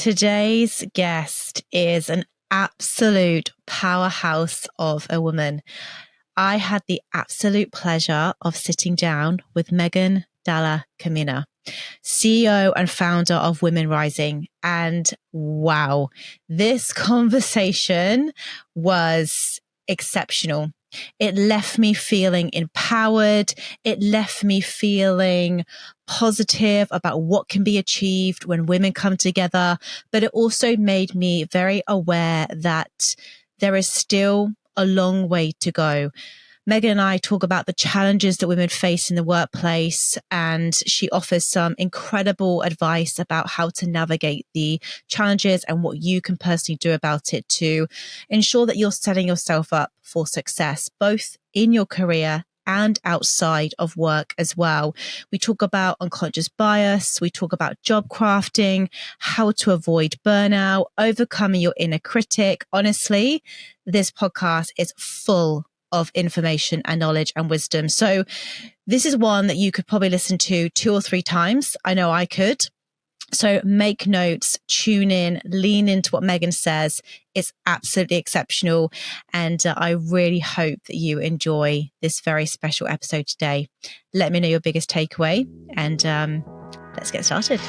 Today's guest is an absolute powerhouse of a woman. I had the absolute pleasure of sitting down with Megan Dalla-Camina, CEO and founder of Women Rising. And wow, this conversation was exceptional. It left me feeling empowered. It left me feeling positive about what can be achieved when women come together. But it also made me very aware that there is still a long way to go. Megan and I talk about the challenges that women face in the workplace, and she offers some incredible advice about how to navigate the challenges and what you can personally do about it to ensure that you're setting yourself up for success, both in your career and outside of work as well. We talk about unconscious bias. We talk about job crafting, how to avoid burnout, overcoming your inner critic. Honestly, this podcast is full of information and knowledge and wisdom. So this is one that you could probably listen to 2 or 3 times. I know I could. So make notes, tune in, lean into what Megan says. It's absolutely exceptional. And I really hope that you enjoy this very special episode today. Let me know your biggest takeaway, and let's get started.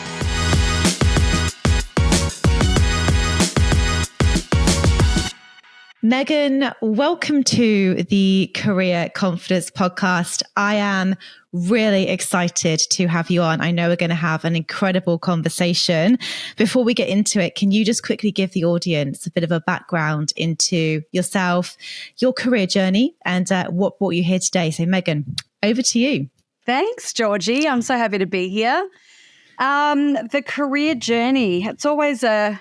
Megan, welcome to the Career Confidence Podcast. I am really excited to have you on. I know we're going to have an incredible conversation. Before we get into it, can you just quickly give the audience a bit of a background into yourself, your career journey, and what brought you here today? So Megan, over to you. Thanks, Georgie. I'm so happy to be here. The career journey, it's always a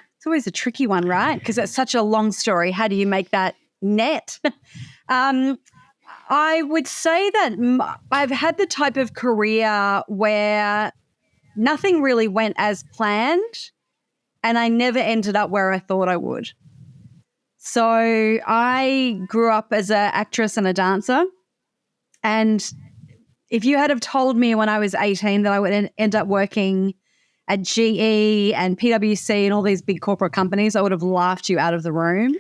tricky one, right? Because it's such a long story. How do you make that net? I would say that I've had the type of career where nothing really went as planned, and I never ended up where I thought I would. So I grew up as an actress and a dancer, and if you had have told me when I was 18 that I would end up working at GE and PwC and all these big corporate companies, I would have laughed you out of the room.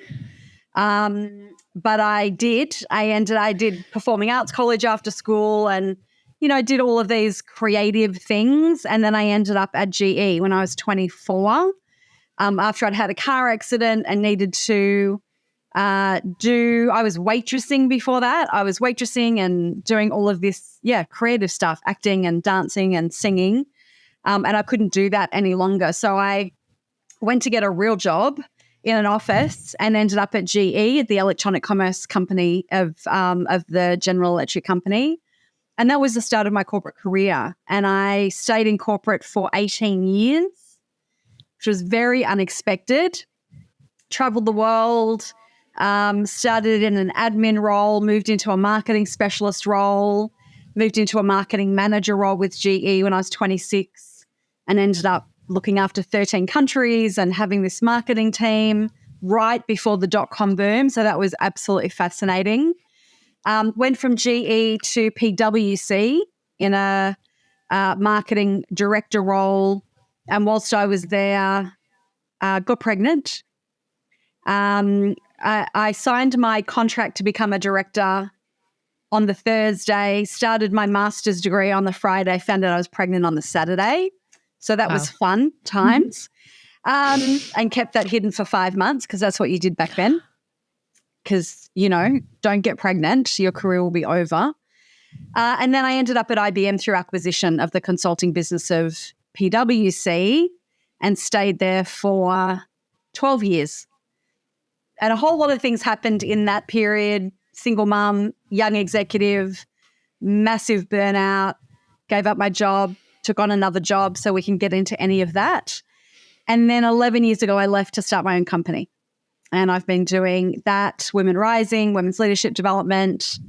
But I did. I did performing arts college after school, and I did all of these creative things. And then I ended up at GE when I was 24, after I'd had a car accident and needed to I was waitressing before that. I was waitressing and doing all of this, creative stuff, acting and dancing and singing. And I couldn't do that any longer. So I went to get a real job in an office and ended up at GE, the electronic commerce company of the General Electric company. And that was the start of my corporate career. And I stayed in corporate for 18 years, which was very unexpected. Traveled the world, started in an admin role, moved into a marketing specialist role, moved into a marketing manager role with GE when I was 26. And ended up looking after 13 countries and having this marketing team right before the dot-com boom. So that was absolutely fascinating. Went from GE to PwC in a marketing director role. And whilst I was there, got pregnant. I signed my contract to become a director on the Thursday, started my master's degree on the Friday, found out I was pregnant on the Saturday. So that was fun times, and kept that hidden for 5 months because that's what you did back then. Because, don't get pregnant, your career will be over. And then I ended up at IBM through acquisition of the consulting business of PwC and stayed there for 12 years. And a whole lot of things happened in that period. Single mum, young executive, massive burnout, gave up my job, took on another job, so we can get into any of that. And then 11 years ago, I left to start my own company. And I've been doing that, Women Rising, women's leadership development,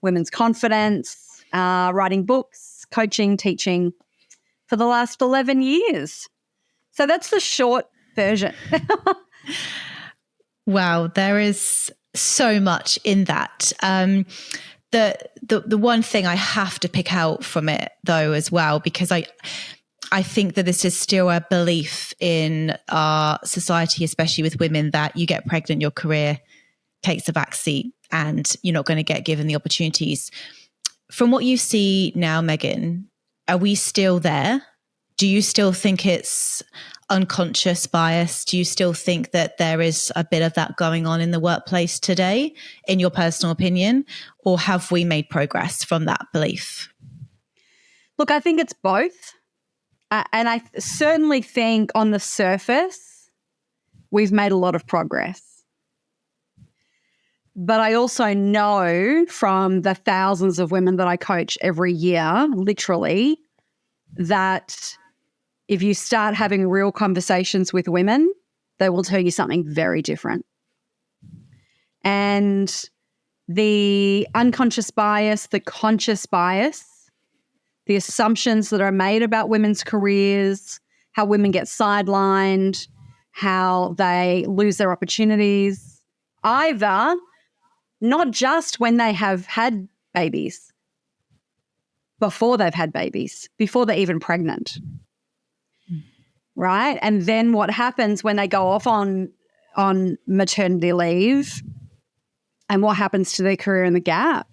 women's confidence, writing books, coaching, teaching for the last 11 years. So that's the short version. Wow, there is so much in that. The one thing I have to pick out from it though as well, because I think that this is still a belief in our society, especially with women, that you get pregnant, your career takes a back seat and you're not going to get given the opportunities. From what you see now, Megan, are we still there? Do you still think it's unconscious bias? Do you still think that there is a bit of that going on in the workplace today, in your personal opinion? Or have we made progress from that belief? Look, I think it's both. And I certainly think on the surface, we've made a lot of progress. But I also know from the thousands of women that I coach every year, literally, that if you start having real conversations with women, they will tell you something very different. And the unconscious bias, the conscious bias, the assumptions that are made about women's careers, how women get sidelined, how they lose their opportunities, either not just when they have had babies, before they've had babies, before they're even pregnant, right? And then what happens when they go off on maternity leave and what happens to their career in the gap,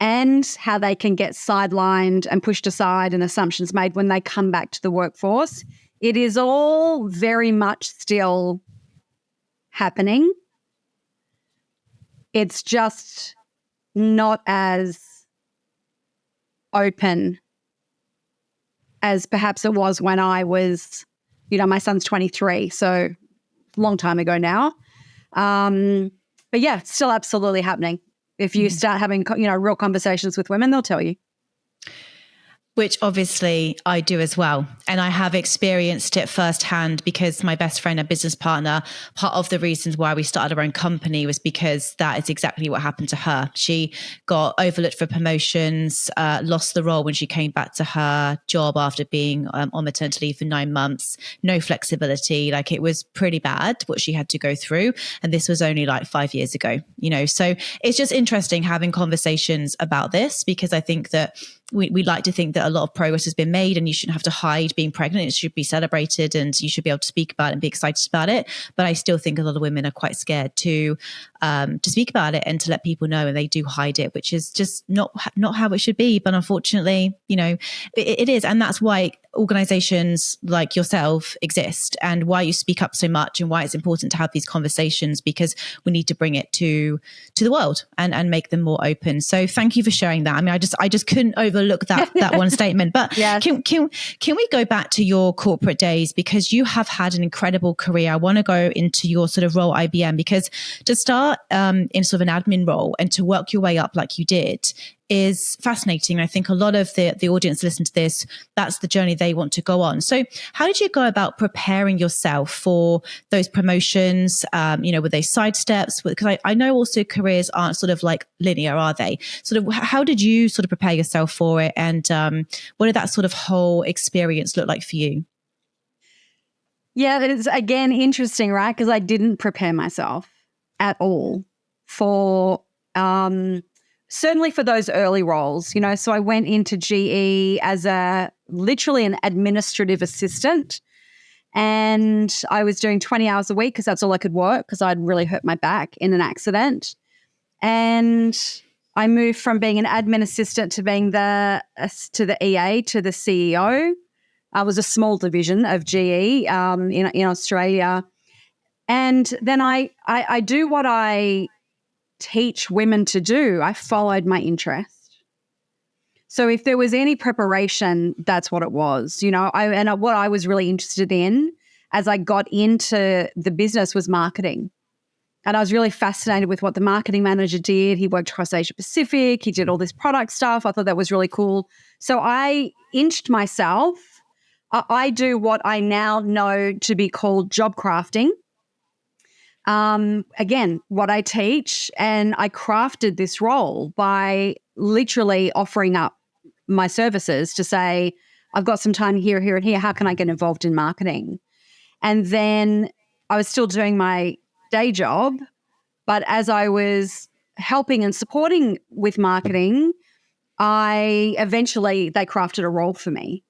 and how they can get sidelined and pushed aside and assumptions made when they come back to the workforce. It is all very much still happening. It's just not as open as perhaps it was when I was, my son's 23, so a long time ago now. But yeah, it's still absolutely happening. If you start having, real conversations with women, they'll tell you. Which obviously I do as well. And I have experienced it firsthand because my best friend and business partner, part of the reasons why we started our own company was because that is exactly what happened to her. She got overlooked for promotions, lost the role when she came back to her job after being on maternity leave for 9 months, no flexibility. Like, it was pretty bad what she had to go through. And this was only like 5 years ago, so it's just interesting having conversations about this, because I think that we like to think that a lot of progress has been made and you shouldn't have to hide being pregnant. It should be celebrated and you should be able to speak about it and be excited about it. But I still think a lot of women are quite scared to speak about it and to let people know, and they do hide it, which is just not how it should be. But unfortunately, it is. And that's why organizations like yourself exist, and why you speak up so much, and why it's important to have these conversations, because we need to bring it to the world and make them more open. So thank you for sharing that. I mean, I just couldn't overlook that one statement. But yes. Can we go back to your corporate days, because you have had an incredible career? I want to go into your sort of role at IBM, because to start in sort of an admin role and to work your way up like you did is fascinating. I think a lot of the audience listen to this, that's the journey they want to go on. So how did you go about preparing yourself for those promotions? Were they side steps? Because I know also careers aren't sort of like linear, are they? Sort of, how did you sort of prepare yourself for it? And what did that sort of whole experience look like for you? Yeah, it's again interesting, right? Because I didn't prepare myself at all for certainly for those early roles, So I went into GE as literally an administrative assistant, and I was doing 20 hours a week because that's all I could work, because I'd really hurt my back in an accident. And I moved from being an admin assistant to being to the EA, to the CEO. I was a small division of GE in Australia. And then I do what I teach women to do. I followed my interest. So if there was any preparation, that's what it was. What I was really interested in as I got into the business was marketing. And I was really fascinated with what the marketing manager did. He worked across Asia Pacific. He did all this product stuff. I thought that was really cool. So I inched myself. I do what I now know to be called job crafting. Again, what I teach, and I crafted this role by literally offering up my services to say, I've got some time here, here, and here. How can I get involved in marketing? And then I was still doing my day job, but as I was helping and supporting with marketing, they crafted a role for me.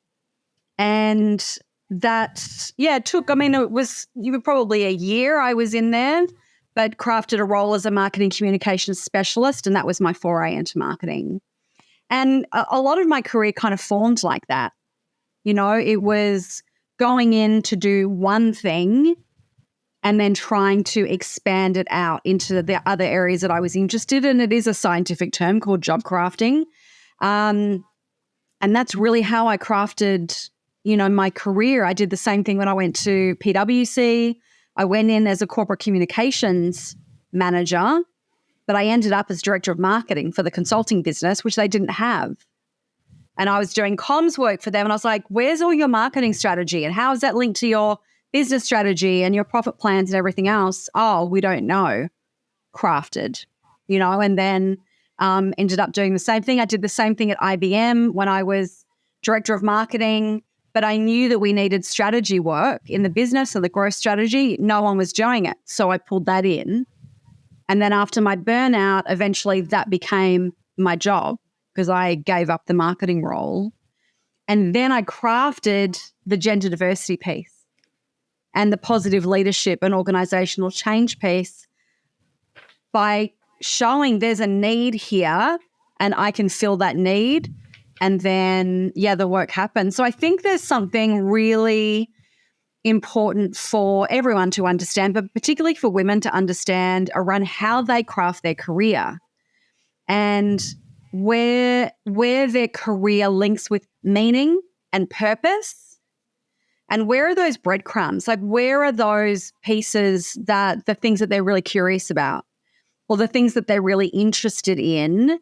And that, you were probably a year I was in there, but crafted a role as a marketing communications specialist. And that was my foray into marketing. And a lot of my career kind of formed like that. It was going in to do one thing and then trying to expand it out into the other areas that I was interested in. It is a scientific term called job crafting. And that's really how I crafted, my career. I did the same thing when I went to PwC. I went in as a corporate communications manager, but I ended up as director of marketing for the consulting business, which they didn't have. And I was doing comms work for them. And I was like, where's all your marketing strategy? And how is that linked to your business strategy and your profit plans and everything else? Oh, we don't know. Crafted, and then ended up doing the same thing. I did the same thing at IBM when I was director of marketing, but I knew that we needed strategy work in the business and the growth strategy. No one was doing it. So I pulled that in. And then after my burnout, eventually that became my job because I gave up the marketing role. And then I crafted the gender diversity piece and the positive leadership and organizational change piece by showing there's a need here and I can fill that need. And then, the work happens. So I think there's something really important for everyone to understand, but particularly for women to understand around how they craft their career and where their career links with meaning and purpose. And where are those breadcrumbs? Like, where are those pieces that the things that they're really curious about or the things that they're really interested in?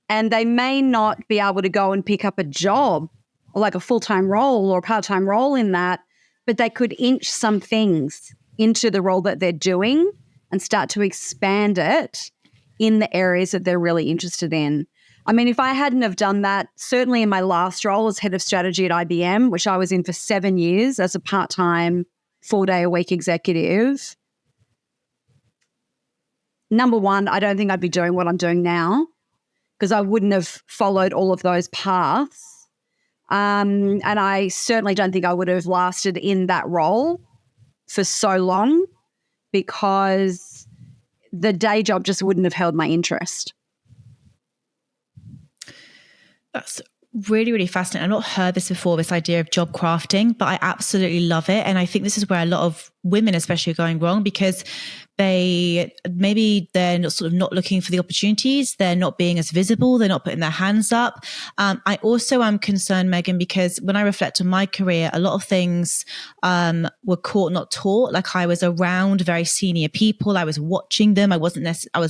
And they may not be able to go and pick up a job or like a full-time role or a part-time role in that, but they could inch some things into the role that they're doing and start to expand it in the areas that they're really interested in. I mean, if I hadn't have done that, certainly in my last role as head of strategy at IBM, which I was in for 7 years as a part-time, 4-day-a-week executive, number one, I don't think I'd be doing what I'm doing now because I wouldn't have followed all of those paths. And I certainly don't think I would have lasted in that role for so long because the day job just wouldn't have held my interest. That's really, really fascinating. I've not heard this before, this idea of job crafting, but I absolutely love it. And I think this is where a lot of women especially are going wrong because they're not sort of not looking for the opportunities. They're not being as visible. They're not putting their hands up. I also am concerned, Megan, because when I reflect on my career, a lot of things were caught, not taught. Like I was around very senior people. I was watching them. I was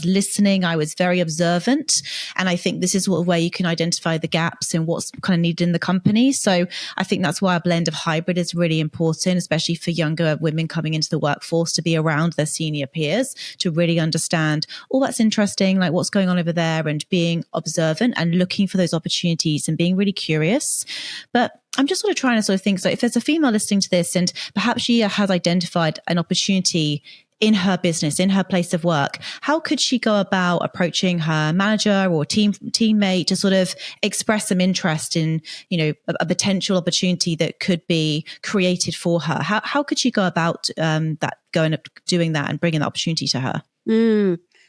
listening. I was very observant. And I think this is where you can identify the gaps in what's kind of needed in the company. So I think that's why a blend of hybrid is really important, especially for younger women coming into the workforce, to be around their senior peers to really understand, oh, that's interesting, like what's going on over there, and being observant and looking for those opportunities and being really curious. But I'm just sort of trying to sort of think, so if there's a female listening to this and perhaps she has identified an opportunity in her business, in her place of work, how could she go about approaching her manager or teammate to sort of express some interest in, a potential opportunity that could be created for her? How could she go about doing that and bringing the opportunity to her?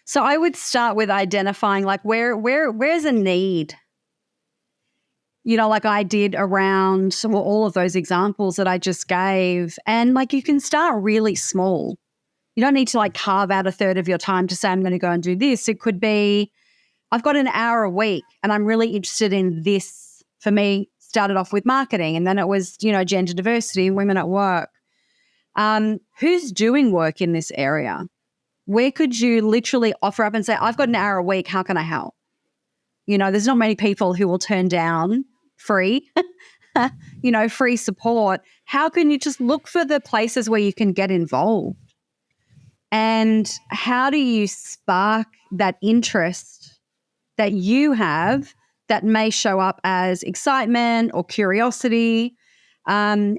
So I would start with identifying like where's a need? Like I did around all of those examples that I just gave. And like you can start really small. You don't need to like carve out a third of your time to say, I'm going to go and do this. It could be, I've got an hour a week and I'm really interested in this. For me, started off with marketing and then it was, gender diversity, women at work. Who's doing work in this area? Where could you literally offer up and say, I've got an hour a week, how can I help? There's not many people who will turn down free, free support. How can you just look for the places where you can get involved? And how do you spark that interest that you have that may show up as excitement or curiosity or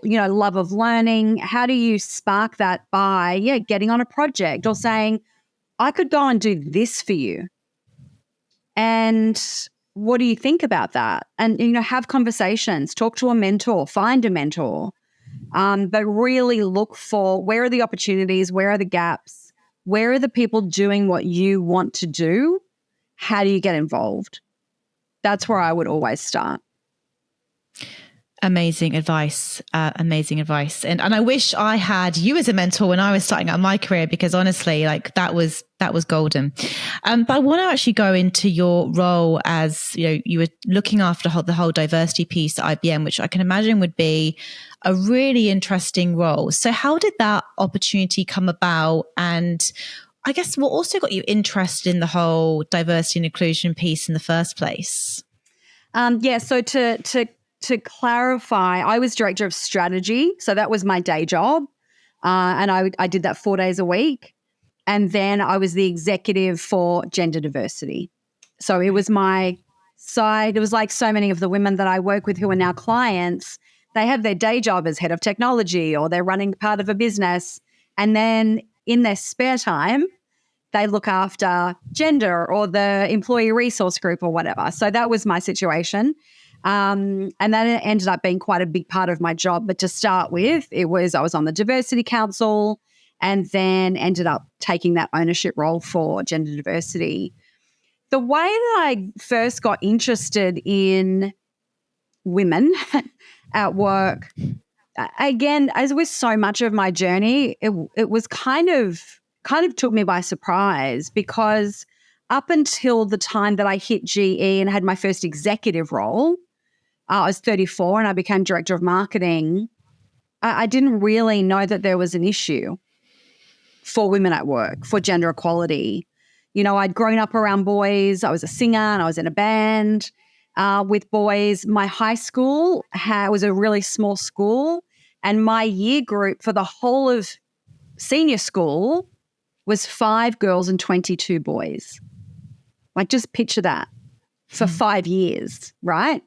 love of learning? How do you spark that by, getting on a project or saying, I could go and do this for you? And what do you think about that? And, have conversations, talk to a mentor, find a mentor, but really look for where are the opportunities, where are the gaps, where are the people doing what you want to do? How do you get involved? That's where I would always start. Amazing advice. Amazing advice. And I wish I had you as a mentor when I was starting out my career, because honestly, like that was golden. But I want to actually go into your role as, you were looking after the whole diversity piece at IBM, which I can imagine would be a really interesting role. So how did that opportunity come about? And I guess what also got you interested in the whole diversity and inclusion piece in the first place? So to clarify, I was director of strategy. So that was my day job. And I did that 4 days a week. And then I was the executive for gender diversity. So it was my side. It was like so many of the women that I work with who are now clients, they have their day job as head of technology or they're running part of a business. And then in their spare time, they look after gender or the employee resource group or whatever. So that was my situation. And that ended up being quite a big part of my job. But to start with, I was on the Diversity Council and then ended up taking that ownership role for gender diversity. The way that I first got interested in women at work, again, as with so much of my journey, it was kind of took me by surprise, because up until the time that I hit GE and had my first executive role, I was 34 and I became director of marketing. I didn't really know that there was an issue for women at work, for gender equality. I'd grown up around boys. I was a singer and I was in a band with boys. My high school was a really small school, and my year group for the whole of senior school was 5 girls and 22 boys. Like, just picture that for 5 years, right?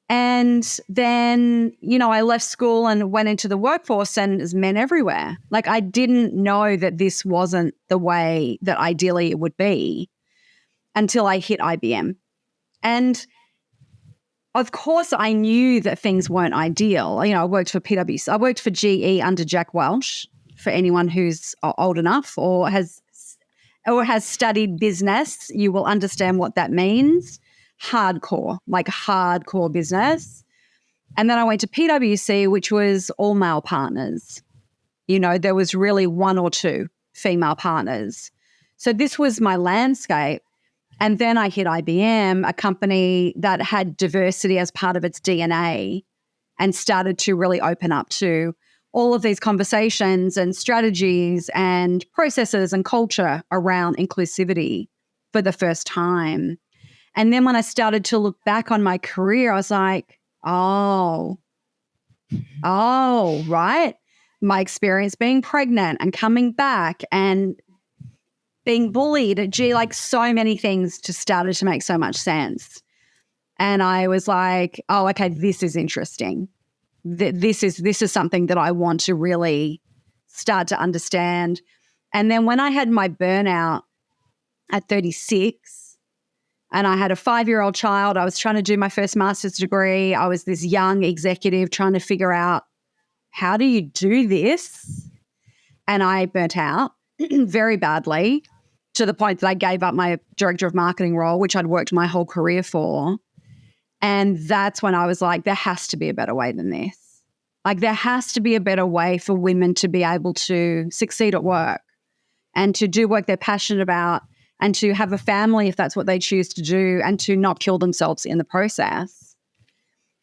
And then, I left school and went into the workforce, and there's men everywhere. Like, I didn't know that this wasn't the way that ideally it would be until I hit IBM. And of course, I knew that things weren't ideal. I worked for PwC. I worked for GE under Jack Welch, for anyone who's old enough or has studied business. You will understand what that means. Hardcore business. And then I went to PwC, which was all male partners. There was really 1 or 2 female partners. So this was my landscape. And then I hit IBM, a company that had diversity as part of its DNA, and started to really open up to all of these conversations and strategies and processes and culture around inclusivity for the first time. And then when I started to look back on my career, I was like, oh, right. My experience being pregnant and coming back and being bullied, like so many things just started to make so much sense. And I was like, oh, okay, this is interesting. This is something that I want to really start to understand. And then when I had my burnout at 36 and I had a 5-year-old child, I was trying to do my first master's degree. I was this young executive trying to figure out, how do you do this? And I burnt out very badly, to the point that I gave up my director of marketing role, which I'd worked my whole career for. And that's when I was like, there has to be a better way than this. Like, there has to be a better way for women to be able to succeed at work and to do work they're passionate about and to have a family if that's what they choose to do, and to not kill themselves in the process.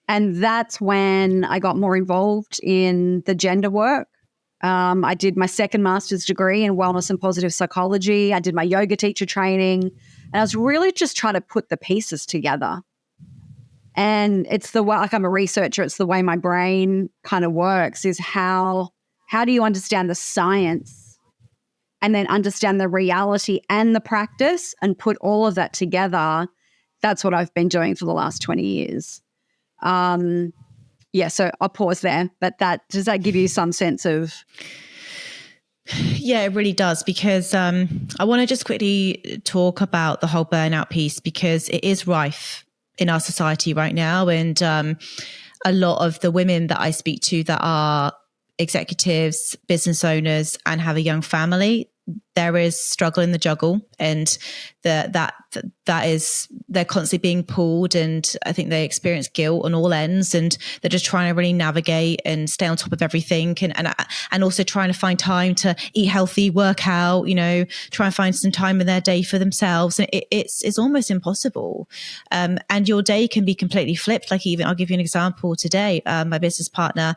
And that's when I got more involved in the gender work. I did my second master's degree in wellness and positive psychology. I did my yoga teacher training, and I was really just trying to put the pieces together. And it's the way, like, I'm a researcher, it's the way my brain kind of works, is how do you understand the science and then understand the reality and the practice and put all of that together. That's what I've been doing for the last 20 years. So I'll pause there, but does that give you some sense of? Yeah, it really does, because I want to just quickly talk about the whole burnout piece, because it is rife in our society right now. And a lot of the women that I speak to that are executives, business owners, and have a young family, there is struggle in the juggle, and that is, they're constantly being pulled, and I think they experience guilt on all ends, and they're just trying to really navigate and stay on top of everything, and also trying to find time to eat healthy, work out, try and find some time in their day for themselves, and it's almost impossible. And your day can be completely flipped. Like, even I'll give you an example today. My business partner,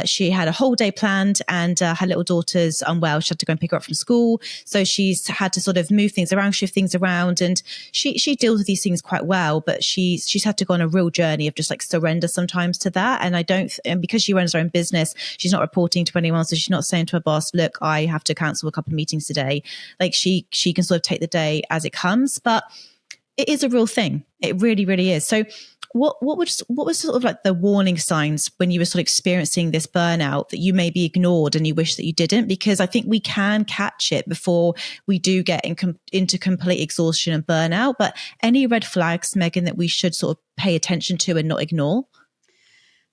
she had a whole day planned, and her little daughter's unwell. She had to go and pick her up from school. So she's had to sort of move things around, shift things around. And she deals with these things quite well, but she's had to go on a real journey of just like surrender sometimes to that. And because she runs her own business, she's not reporting to anyone. So she's not saying to her boss, look, I have to cancel a couple of meetings today. Like, she can sort of take the day as it comes, but it is a real thing. It really, really is. So what was sort of like the warning signs when you were sort of experiencing this burnout that you maybe ignored and you wish that you didn't? Because I think we can catch it before we do get into complete exhaustion and burnout. But any red flags, Megan, that we should sort of pay attention to and not ignore?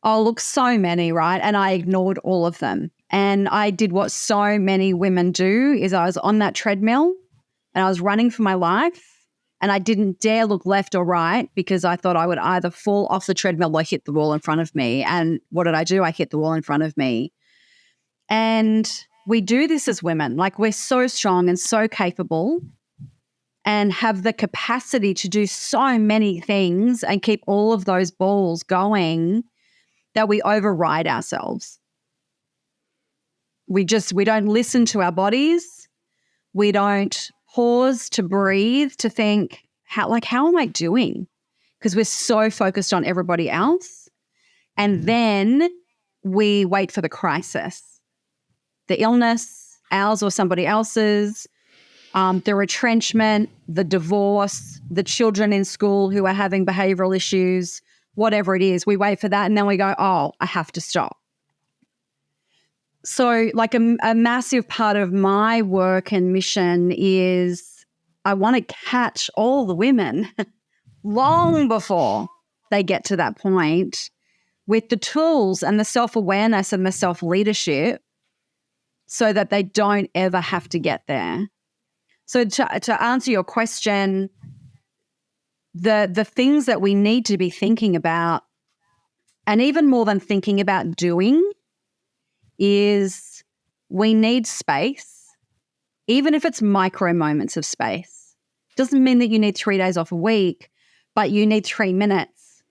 Oh, look, so many, right? And I ignored all of them. And I did what so many women do, is I was on that treadmill and I was running for my life. And I didn't dare look left or right, because I thought I would either fall off the treadmill or hit the wall in front of me. And what did I do? I hit the wall in front of me. And we do this as women. Like, we're so strong and so capable and have the capacity to do so many things and keep all of those balls going, that we override ourselves. We don't listen to our bodies. We don't pause to breathe, to think, how am I doing? Because we're so focused on everybody else. And then we wait for the crisis, the illness, ours or somebody else's, the retrenchment, the divorce, the children in school who are having behavioral issues, whatever it is. We wait for that, and then we go, oh, I have to stop. So like a massive part of my work and mission is I want to catch all the women long before they get to that point, with the tools and the self-awareness and the self-leadership, so that they don't ever have to get there. So to answer your question, the things that we need to be thinking about, and even more than thinking about doing, is we need space, even if it's micro moments of space. Doesn't mean that you need 3 days off a week, but you need 3 minutes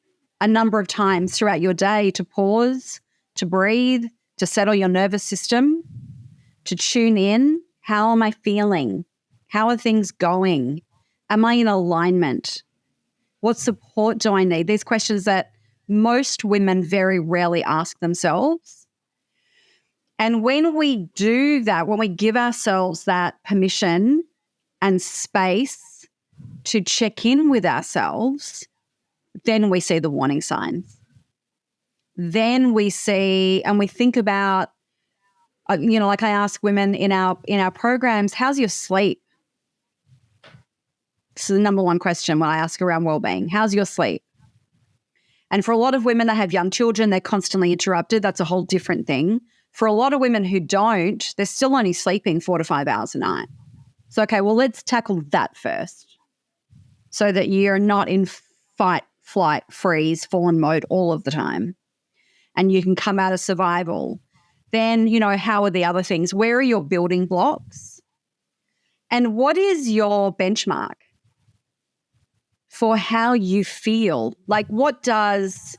a number of times throughout your day to pause, to breathe, to settle your nervous system, to tune in. How am I feeling? How are things going? Am I in alignment? What support do I need? These questions that most women very rarely ask themselves. And when we do that, when we give ourselves that permission and space to check in with ourselves, then we see the warning signs. Then we see, and we think about, like I ask women in our programs, how's your sleep? This is the number one question when I ask around wellbeing. How's your sleep? And for a lot of women that have young children, they're constantly interrupted. That's a whole different thing. For a lot of women who don't, they're still only sleeping 4 to 5 hours a night. So, okay, well, let's tackle that first, so that you're not in fight, flight, freeze, fawn mode all of the time, and you can come out of survival. Then, how are the other things? Where are your building blocks? And what is your benchmark for how you feel? Like, what does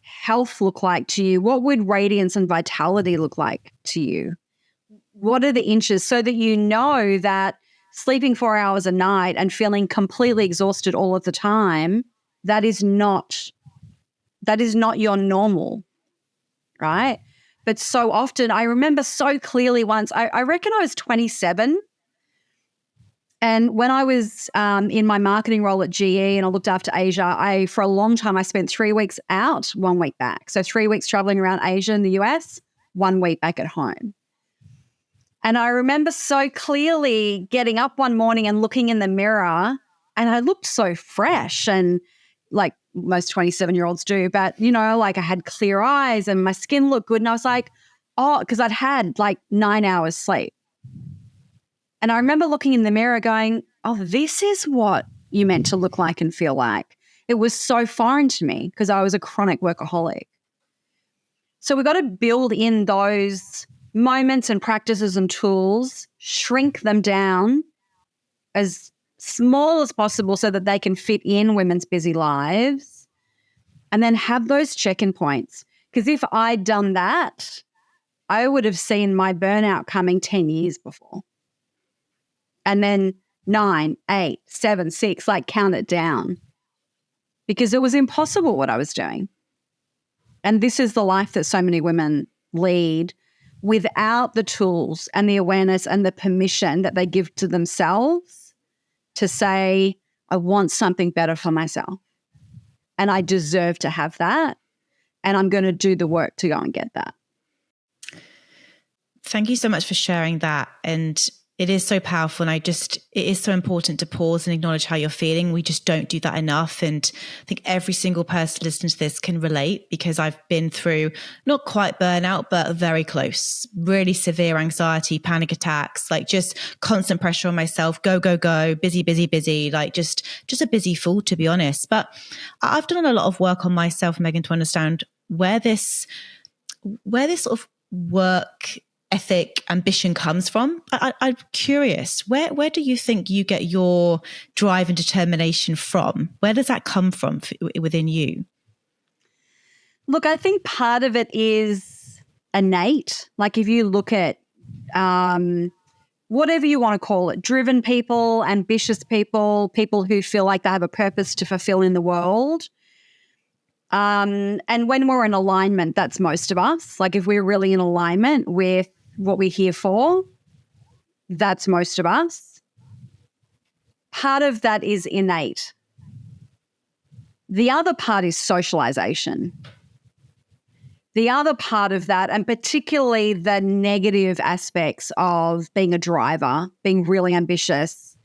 health look like to you? What would radiance and vitality look like to you? What are the inches, so that you know that sleeping 4 hours a night and feeling completely exhausted all of the time, that is not your normal, right? But so often, I remember so clearly once, I reckon I was 27, and when I was in my marketing role at GE and I looked after Asia, for a long time I spent 3 weeks out, 1 week back. So 3 weeks traveling around Asia and the US, 1 week back at home. And I remember so clearly getting up one morning and looking in the mirror, and I looked so fresh, and like most 27-year-olds do, but, you know, like I had clear eyes and my skin looked good. And I was like, oh, because I'd had like 9 hours sleep. And I remember looking in the mirror going, oh, this is what you meant to look like and feel like. It was so foreign to me because I was a chronic workaholic. So we've got to build in those moments and practices and tools, shrink them down as small as possible so that they can fit in women's busy lives, and then have those check-in points. Because if I'd done that, I would have seen my burnout coming 10 years before. And then 9, 8, 7, 6, like count it down. Because it was impossible what I was doing. And this is the life that so many women lead without the tools and the awareness and the permission that they give to themselves to say, I want something better for myself. And I deserve to have that. And I'm going to do the work to go and get that. Thank you so much for sharing that. And it is so powerful. And it is so important to pause and acknowledge how you're feeling. We just don't do that enough. And I think every single person listening to this can relate, because I've been through not quite burnout, but very close, really severe anxiety, panic attacks, like just constant pressure on myself, go, go, go, busy, busy, busy, like just a busy fool, to be honest. But I've done a lot of work on myself, Megan, to understand where this sort of work ethic ambition comes from. I'm curious, where do you think you get your drive and determination from? Where does that come from within you? Look, I think part of it is innate. Like if you look at whatever you want to call it, driven people, ambitious people, people who feel like they have a purpose to fulfill in the world. And when we're in alignment, that's most of us. Like if we're really in alignment with what we're here for, that's most of us. Part of that is innate. The other part is socialization. The other part of that, and particularly the negative aspects of being a driver, being really ambitious,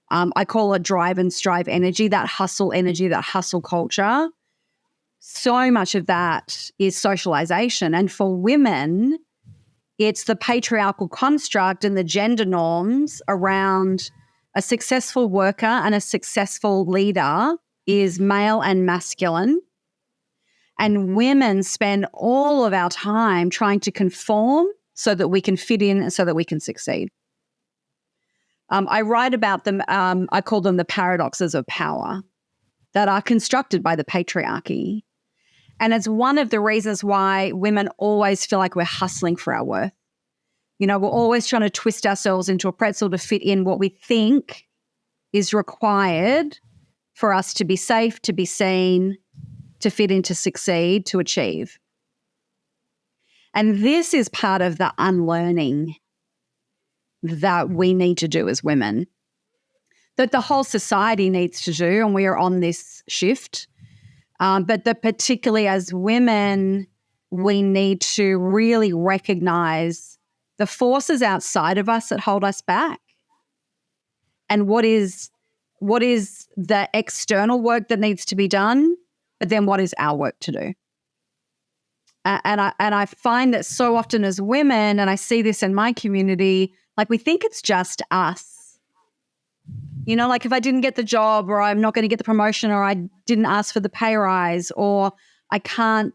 I call it drive and strive energy, that hustle culture. So much of that is socialization. And for women, it's the patriarchal construct and the gender norms around a successful worker and a successful leader is male and masculine. And women spend all of our time trying to conform so that we can fit in and so that we can succeed. I write about them, I call them the paradoxes of power that are constructed by the patriarchy. And it's one of the reasons why women always feel like we're hustling for our worth. You know, we're always trying to twist ourselves into a pretzel to fit in what we think is required for us to be safe, to be seen, to fit in, to succeed, to achieve. And this is part of the unlearning that we need to do as women, that the whole society needs to do, and we are on this shift. But that particularly as women, we need to really recognize the forces outside of us that hold us back, and what is the external work that needs to be done, but then what is our work to do. And I find that so often as women, and I see this in my community, like we think it's just us. You know, like if I didn't get the job, or I'm not going to get the promotion, or I didn't ask for the pay rise, or I can't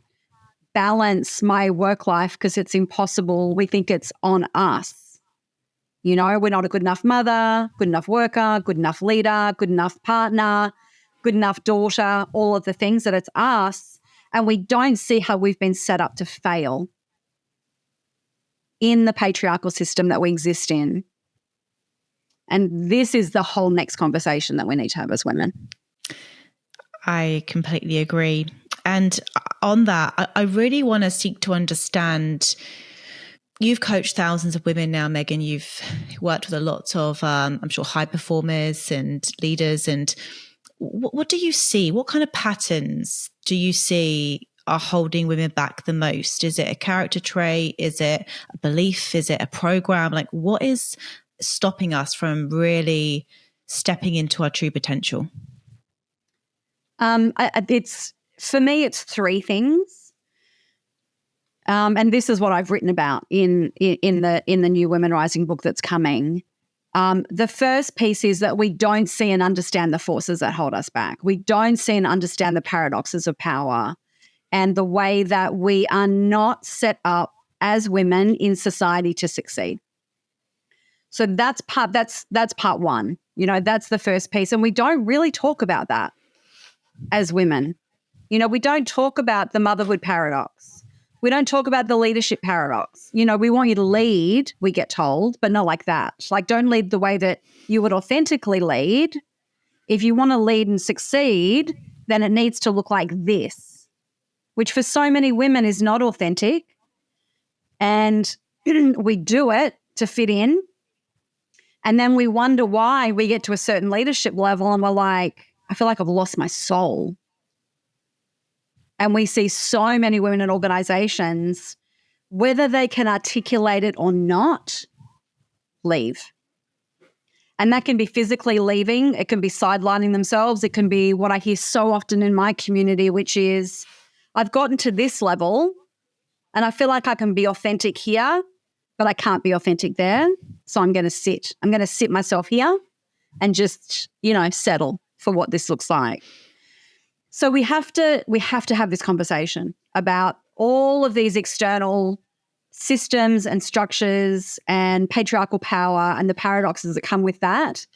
balance my work life because it's impossible, we think it's on us. You know, we're not a good enough mother, good enough worker, good enough leader, good enough partner, good enough daughter, all of the things that it's us. And we don't see how we've been set up to fail in the patriarchal system that we exist in. And this is the whole next conversation that we need to have as women. I completely agree. And on that, I really want to seek to understand, you've coached thousands of women now, Megan. You've worked with a lot of, I'm sure, high performers and leaders. And what do you see? What kind of patterns do you see are holding women back the most? Is it a character trait? Is it a belief? Is it a program? Like, what is stopping us from really stepping into our true potential? For me, it's three things. And this is what I've written about in the new Women Rising book that's coming. The first piece is that we don't see and understand the forces that hold us back. We don't see and understand the paradoxes of power and the way that we are not set up as women in society to succeed. So that's part one. That's the first piece. And we don't really talk about that as women. We don't talk about the motherhood paradox. We don't talk about the leadership paradox. We want you to lead, we get told, but not like that. Like, don't lead the way that you would authentically lead. If you want to lead and succeed, then it needs to look like this, which for so many women is not authentic. And we do it to fit in. And then we wonder why we get to a certain leadership level and we're like, I feel like I've lost my soul. And we see so many women in organizations, whether they can articulate it or not, leave. And that can be physically leaving. It can be sidelining themselves. It can be what I hear so often in my community, which is, I've gotten to this level and I feel like I can be authentic here, but I can't be authentic there. So I'm going to sit. I'm going to sit myself here and just, settle for what this looks like. So we have to have this conversation about all of these external systems and structures and patriarchal power and the paradoxes that come with that,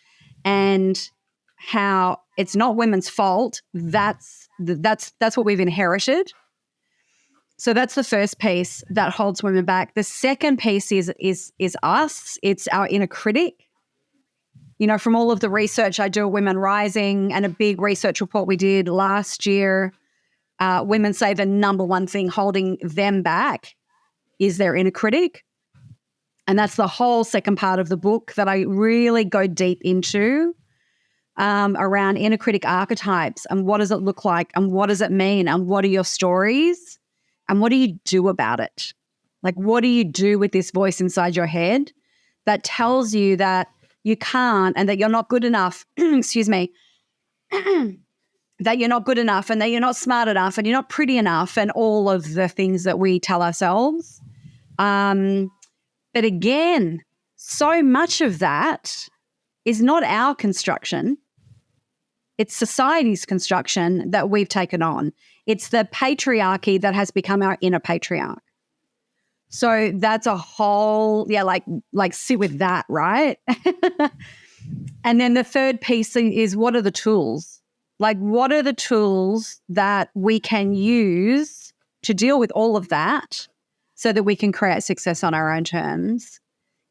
and how it's not women's fault. That's what we've inherited. So that's the first piece that holds women back. The second piece is us. It's our inner critic. From all of the research I do at Women Rising and a big research report we did last year, women say the number one thing holding them back is their inner critic. And that's the whole second part of the book that I really go deep into, around inner critic archetypes and what does it look like and what does it mean and what are your stories and what do you do about it? Like, what do you do with this voice inside your head that tells you that you can't and that you're not good enough, excuse me, that you're not good enough and that you're not smart enough and you're not pretty enough and all of the things that we tell ourselves. But again, so much of that is not our construction. It's society's construction that we've taken on. It's the patriarchy that has become our inner patriarch. So that's a whole, like sit with that, right? And then the third piece is, what are the tools? Like, what are the tools that we can use to deal with all of that so that we can create success on our own terms?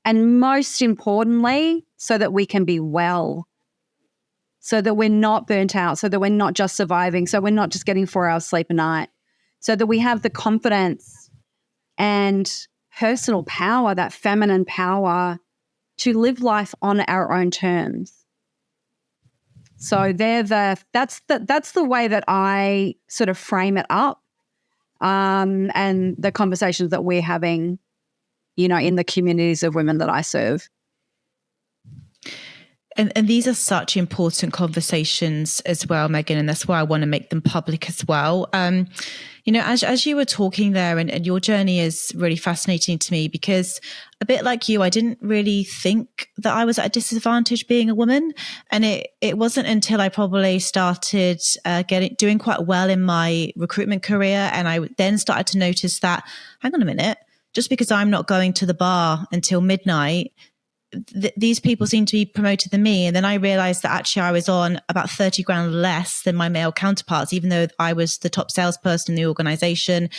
And most importantly, so that we can be well, so that we're not burnt out, so that we're not just surviving, so we're not just getting 4 hours sleep a night, so that we have the confidence and personal power, that feminine power, to live life on our own terms. So that's the way that I sort of frame it up, and the conversations that we're having, in the communities of women that I serve. And these are such important conversations as well, Megan, and that's why I want to make them public as well. As you were talking there, and your journey is really fascinating to me because a bit like you, I didn't really think that I was at a disadvantage being a woman. And it wasn't until I probably started doing quite well in my recruitment career. And I then started to notice that, hang on a minute, just because I'm not going to the bar until midnight, these people seem to be promoted than me. And then I realized that actually I was on about 30 grand less than my male counterparts, even though I was the top salesperson in the organization.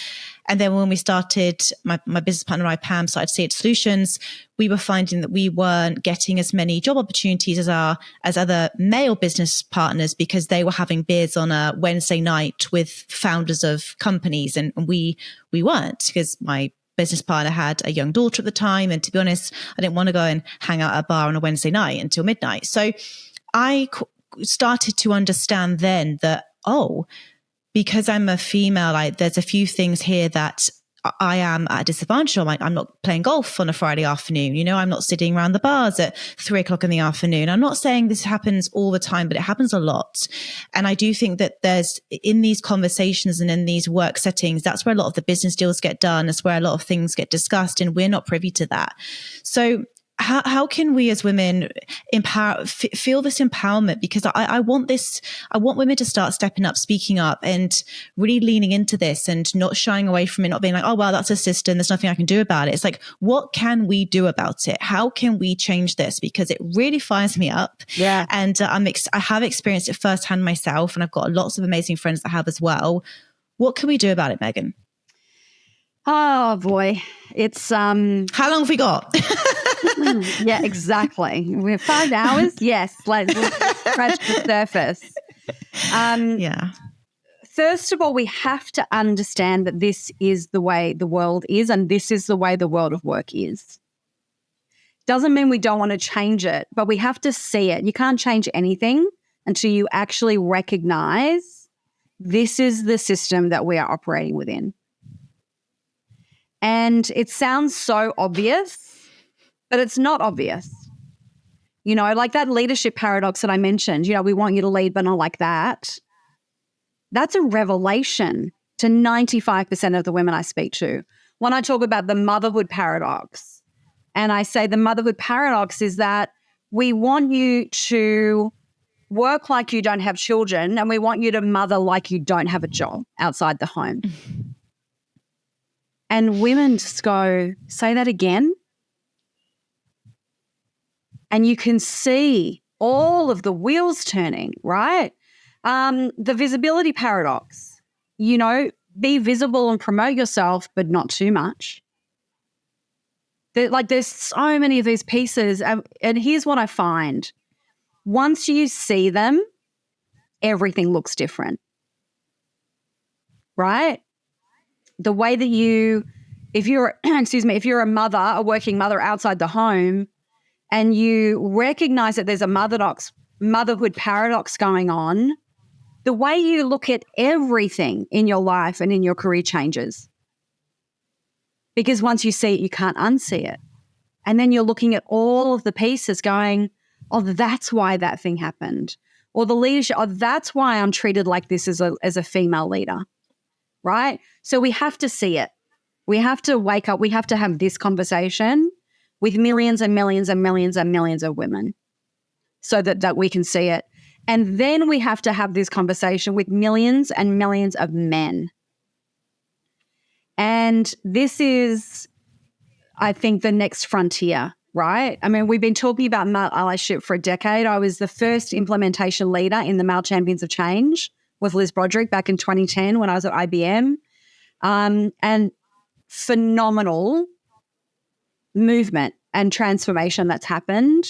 And then when we started, my business partner and I, Pam, started Seed Solutions, we were finding that we weren't getting as many job opportunities as other male business partners because they were having beers on a Wednesday night with founders of companies. And we weren't, because my business partner had a young daughter at the time. And to be honest, I didn't want to go and hang out at a bar on a Wednesday night until midnight. So I started to understand then that, because I'm a female, there's a few things here that I am at a disadvantage. I'm not playing golf on a Friday afternoon. You know, I'm not sitting around the bars at 3:00 in the afternoon. I'm not saying this happens all the time, but it happens a lot. And I do think that there's, in these conversations and in these work settings, that's where a lot of the business deals get done. That's where a lot of things get discussed, and we're not privy to that. So how can we as women feel this empowerment? Because I want women to start stepping up, speaking up, and really leaning into this and not shying away from it, not being like, oh, well, that's a system, there's nothing I can do about it. It's like, what can we do about it? How can we change this? Because it really fires me up. Yeah. And I have experienced it firsthand myself, and I've got lots of amazing friends that have as well. What can we do about it, Megan? Oh boy, it's how long have we got? Yeah, exactly. We have 5 hours. Yes, we'll scratch the surface. Yeah. First of all, we have to understand that this is the way the world is, and this is the way the world of work is. Doesn't mean we don't want to change it, but we have to see it. You can't change anything until you actually recognize this is the system that we are operating within. And it sounds so obvious, but it's not obvious. You know, like that leadership paradox that I mentioned, you know, we want you to lead, but not like that. That's a revelation to 95% of the women I speak to. When I talk about the motherhood paradox, and I say the motherhood paradox is that we want you to work like you don't have children, and we want you to mother like you don't have a job outside the home. And women just go, say that again. And you can see all of the wheels turning, right? The visibility paradox, you know, be visible and promote yourself, but not too much. There's so many of these pieces. And here's what I find. Once you see them, everything looks different, right? The way that if you're a mother, a working mother outside the home, and you recognize that there's a motherhood paradox going on, the way you look at everything in your life and in your career changes. Because once you see it, you can't unsee it. And then you're looking at all of the pieces going, oh, that's why that thing happened. Or the leadership, oh, that's why I'm treated like this as a female leader. Right? So we have to see it. We have to wake up. We have to have this conversation with millions and millions and millions and millions of women so that we can see it. And then we have to have this conversation with millions and millions of men. And this is, I think, the next frontier, right? I mean, we've been talking about male allyship for a decade. I was the first implementation leader in the Male Champions of Change with Liz Broderick back in 2010 when I was at IBM. And phenomenal movement and transformation that's happened.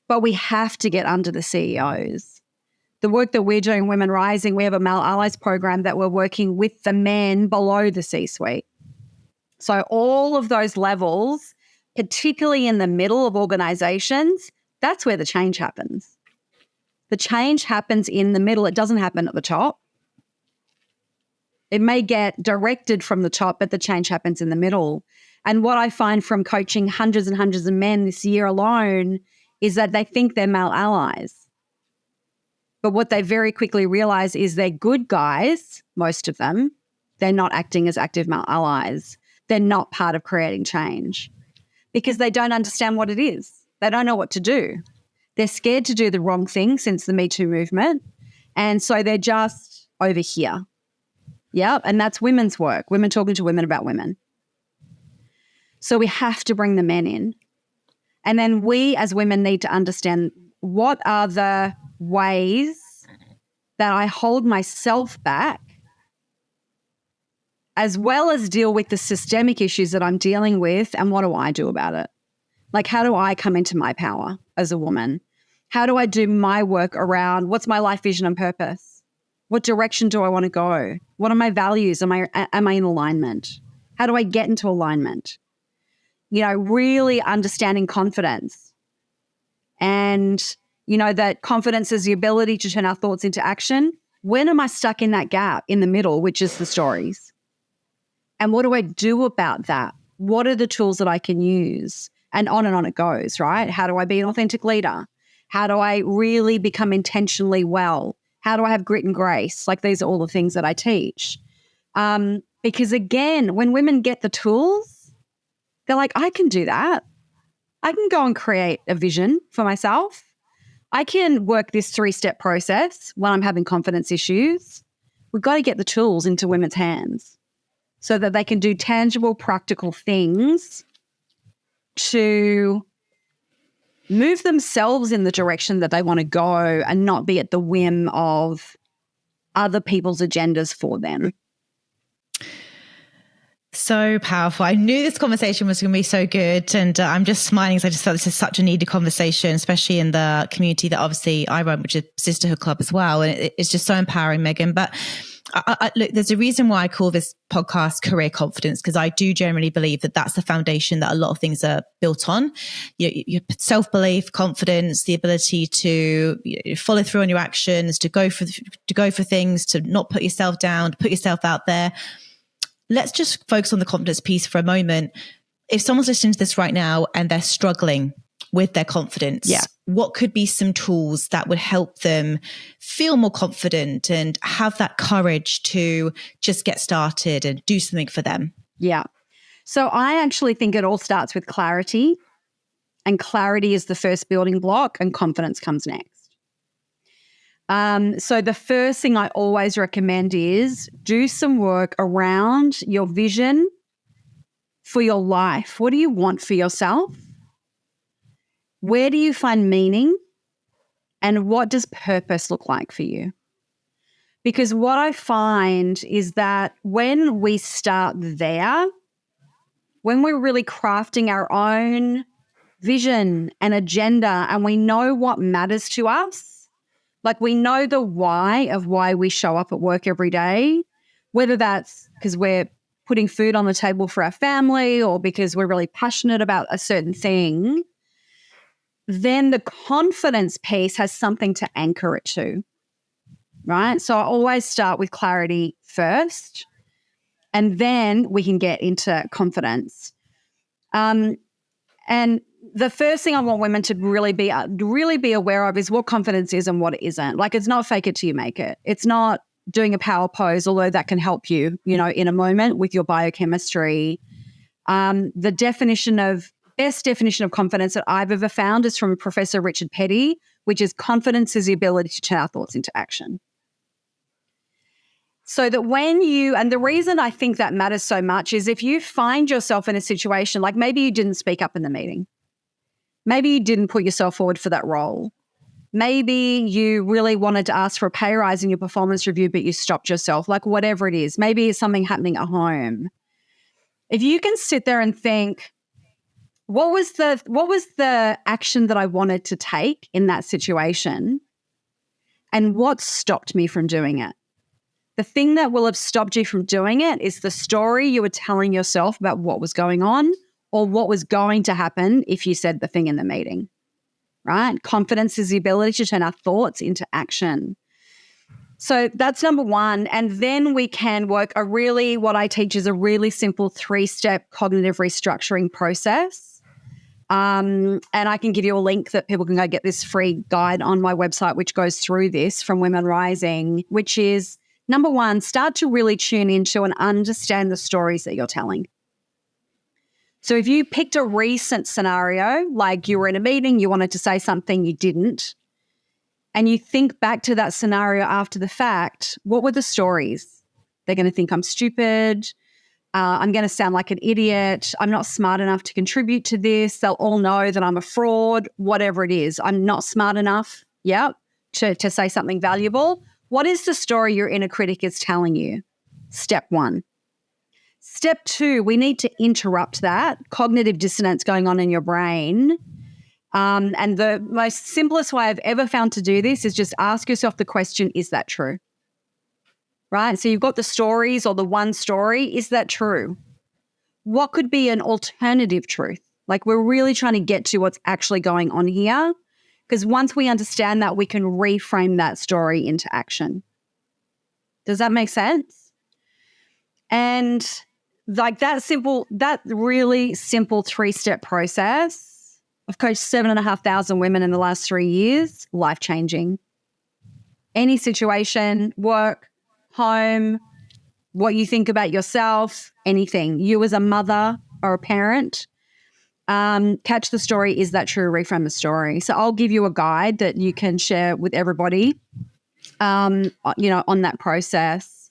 But we have to get under the CEOs. The work that we're doing, Women Rising, we have a Male Allies program that we're working with the men below the C-suite. So all of those levels, particularly in the middle of organizations, that's where the change happens. The change happens in the middle. It doesn't happen at the top. It may get directed from the top, but the change happens in the middle. And what I find from coaching hundreds and hundreds of men this year alone is that they think they're male allies. But what they very quickly realize is they're good guys, most of them. They're not acting as active male allies. They're not part of creating change because they don't understand what it is. They don't know what to do. They're scared to do the wrong thing since the Me Too movement. And so they're just over here. Yeah, and that's women's work, women talking to women about women. So we have to bring the men in. And then we as women need to understand what are the ways that I hold myself back as well as deal with the systemic issues that I'm dealing with, and what do I do about it? Like, how do I come into my power as a woman? How do I do my work around what's my life vision and purpose? What direction do I want to go? What are my values? Am I in alignment? How do I get into alignment? You know, really understanding confidence. And, you know, that confidence is the ability to turn our thoughts into action. When am I stuck in that gap in the middle, which is the stories? And what do I do about that? What are the tools that I can use? And on it goes, right? How do I be an authentic leader? How do I really become intentionally well? How do I have grit and grace? Like, these are all the things that I teach. Because again, when women get the tools, they're like, I can do that. I can go and create a vision for myself. I can work this 3-step process when I'm having confidence issues. We've got to get the tools into women's hands so that they can do tangible, practical things to move themselves in the direction that they want to go and not be at the whim of other people's agendas for them. So powerful. I knew this conversation was going to be so good. And I'm just smiling because I just felt this is such a needed conversation, especially in the community that obviously I run, which is Sisterhood Club as well. And it's just so empowering, Megan. But look, there's a reason why I call this podcast Career Confidence, because I do generally believe that that's the foundation that a lot of things are built on. Your self-belief, confidence, the ability to follow through on your actions, to go for things, to not put yourself down, to put yourself out there. Let's just focus on the confidence piece for a moment. If someone's listening to this right now and they're struggling with their confidence, what could be some tools that would help them feel more confident and have that courage to just get started and do something for them? Yeah. So I actually think it all starts with clarity, and clarity is the first building block and confidence comes next. So the first thing I always recommend is do some work around your vision for your life. What do you want for yourself? Where do you find meaning? And what does purpose look like for you? Because what I find is that when we start there, when we're really crafting our own vision and agenda and we know what matters to us, like we know the why of why we show up at work every day, whether that's because we're putting food on the table for our family or because we're really passionate about a certain thing, then the confidence piece has something to anchor it to, right? So I always start with clarity first, and then we can get into confidence. And the first thing I want women to really be aware of is what confidence is and what it isn't. Like, it's not fake it till you make it. It's not doing a power pose, although that can help you, in a moment with your biochemistry. The best definition of confidence that I've ever found is from Professor Richard Petty, which is confidence is the ability to turn our thoughts into action. So that and the reason I think that matters so much is if you find yourself in a situation, like maybe you didn't speak up in the meeting. Maybe you didn't put yourself forward for that role. Maybe you really wanted to ask for a pay rise in your performance review, but you stopped yourself, like whatever it is. Maybe it's something happening at home. If you can sit there and think, what was the action that I wanted to take in that situation, and what stopped me from doing it? The thing that will have stopped you from doing it is the story you were telling yourself about what was going on or what was going to happen if you said the thing in the meeting, right? Confidence is the ability to turn our thoughts into action. So that's number one. And then we can work what I teach is a really simple 3-step cognitive restructuring process. And I can give you a link that people can go get this free guide on my website, which goes through this from Women Rising, which is, number one, start to really tune into and understand the stories that you're telling. So if you picked a recent scenario, like you were in a meeting, you wanted to say something, you didn't, and you think back to that scenario after the fact, what were the stories? They're going to think I'm stupid. I'm going to sound like an idiot. I'm not smart enough to contribute to this. They'll all know that I'm a fraud, whatever it is. I'm not smart enough, to say something valuable. What is the story your inner critic is telling you? Step one. Step two, we need to interrupt that cognitive dissonance going on in your brain. And the most simplest way I've ever found to do this is just ask yourself the question, is that true? Right? So you've got the stories or the one story. Is that true? What could be an alternative truth? Like, we're really trying to get to what's actually going on here, because once we understand that, we can reframe that story into action. Does that make sense? And like that really simple 3-step process, I've coached 7,500 women in the last 3 years, life-changing. Any situation, work, home, what you think about yourself, anything. You as a mother or a parent, catch the story, is that true, reframe the story. So I'll give you a guide that you can share with everybody, on that process.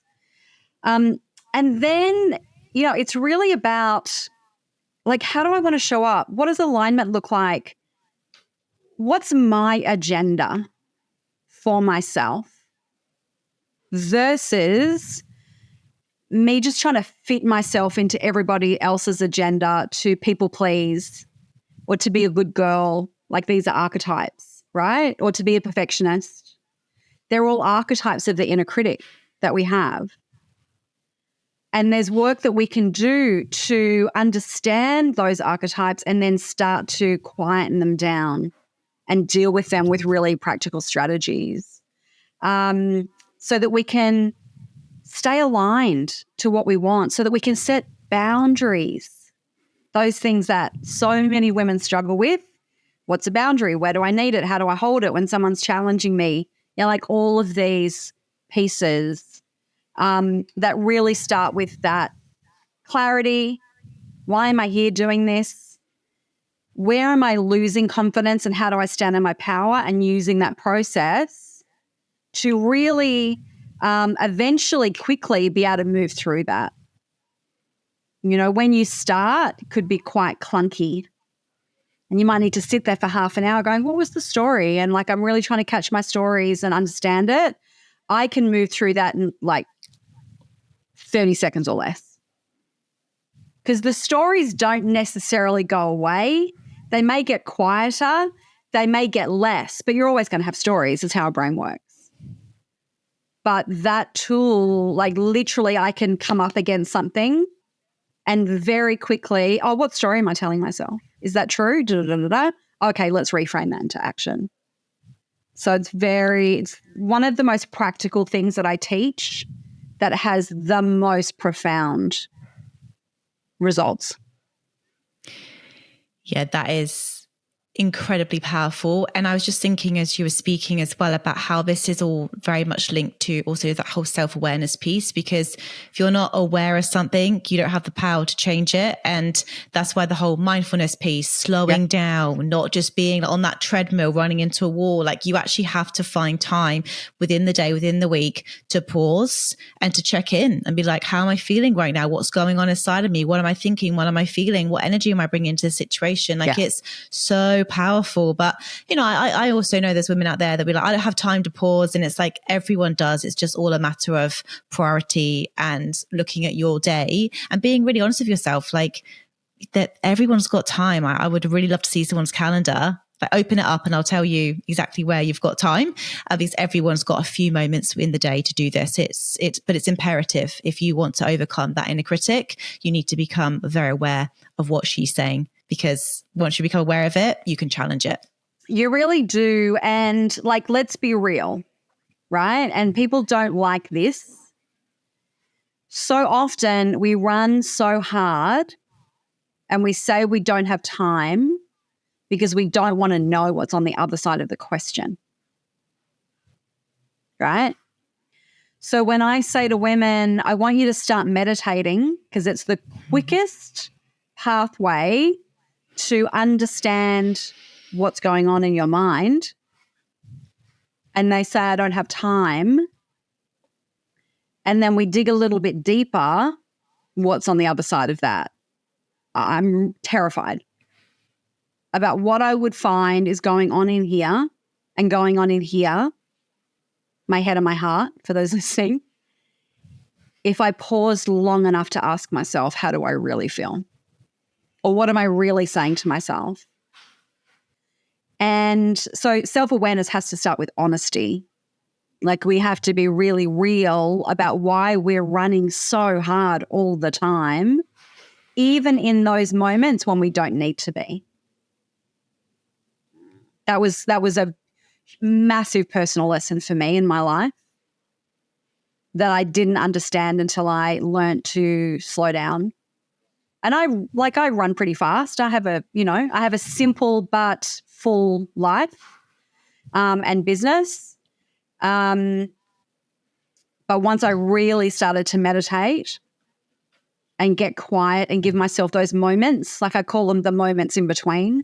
And then, it's really about, like, how do I want to show up? What does alignment look like? What's my agenda for myself versus me just trying to fit myself into everybody else's agenda to people please or to be a good girl. Like, these are archetypes, right? Or to be a perfectionist. They're all archetypes of the inner critic that we have. And there's work that we can do to understand those archetypes and then start to quieten them down and deal with them with really practical strategies, so that we can stay aligned to what we want, so that we can set boundaries, those things that so many women struggle with. What's a boundary? Where do I need it? How do I hold it when someone's challenging me? Like all of these pieces that really start with that clarity. Why am I here doing this? Where am I losing confidence, and how do I stand in my power? And using that process to really eventually quickly be able to move through that. When you start, it could be quite clunky. And you might need to sit there for half an hour going, what was the story? And like, I'm really trying to catch my stories and understand it. I can move through that in like 30 seconds or less. Because the stories don't necessarily go away. They may get quieter. They may get less, but you're always going to have stories. It's how our brain works. But that tool, like literally I can come up against something and very quickly, what story am I telling myself? Is that true? Okay, let's reframe that into action. So it's one of the most practical things that I teach that has the most profound results. Yeah, that is incredibly powerful. And I was just thinking as you were speaking as well about how this is all very much linked to also that whole self-awareness piece, because if you're not aware of something, you don't have the power to change it. And that's why the whole mindfulness piece, slowing down, not just being on that treadmill running into a wall, like you actually have to find time within the day, within the week to pause and to check in and be like, how am I feeling right now? What's going on inside of me? What am I thinking? What am I feeling? What energy am I bringing into the situation? Like it's so powerful. But I also know there's women out there that be like, I don't have time to pause. And it's like everyone does. It's just all a matter of priority and looking at your day and being really honest with yourself, like that everyone's got time. I would really love to see someone's calendar. Like open it up and I'll tell you exactly where you've got time, because everyone's got a few moments in the day to do this. But it's imperative. If you want to overcome that inner critic, you need to become very aware of what she's saying, because once you become aware of it, you can challenge it. You really do. And like, let's be real, right? And people don't like this. So often we run so hard and we say we don't have time because we don't want to know what's on the other side of the question, right? So when I say to women, I want you to start meditating because it's the quickest pathway to understand what's going on in your mind, and they say, I don't have time, and then we dig a little bit deeper, what's on the other side of that? I'm terrified about what I would find is going on in here and going on in here, my head and my heart, for those listening, if I paused long enough to ask myself, how do I really feel? Or what am I really saying to myself? And so self-awareness has to start with honesty. Like we have to be really real about why we're running so hard all the time, even in those moments when we don't need to be. That was a massive personal lesson for me in my life. that I didn't understand until I learned to slow down. And I run pretty fast. I have a simple but full life and business. But once I really started to meditate and get quiet and give myself those moments, like I call them the moments in between,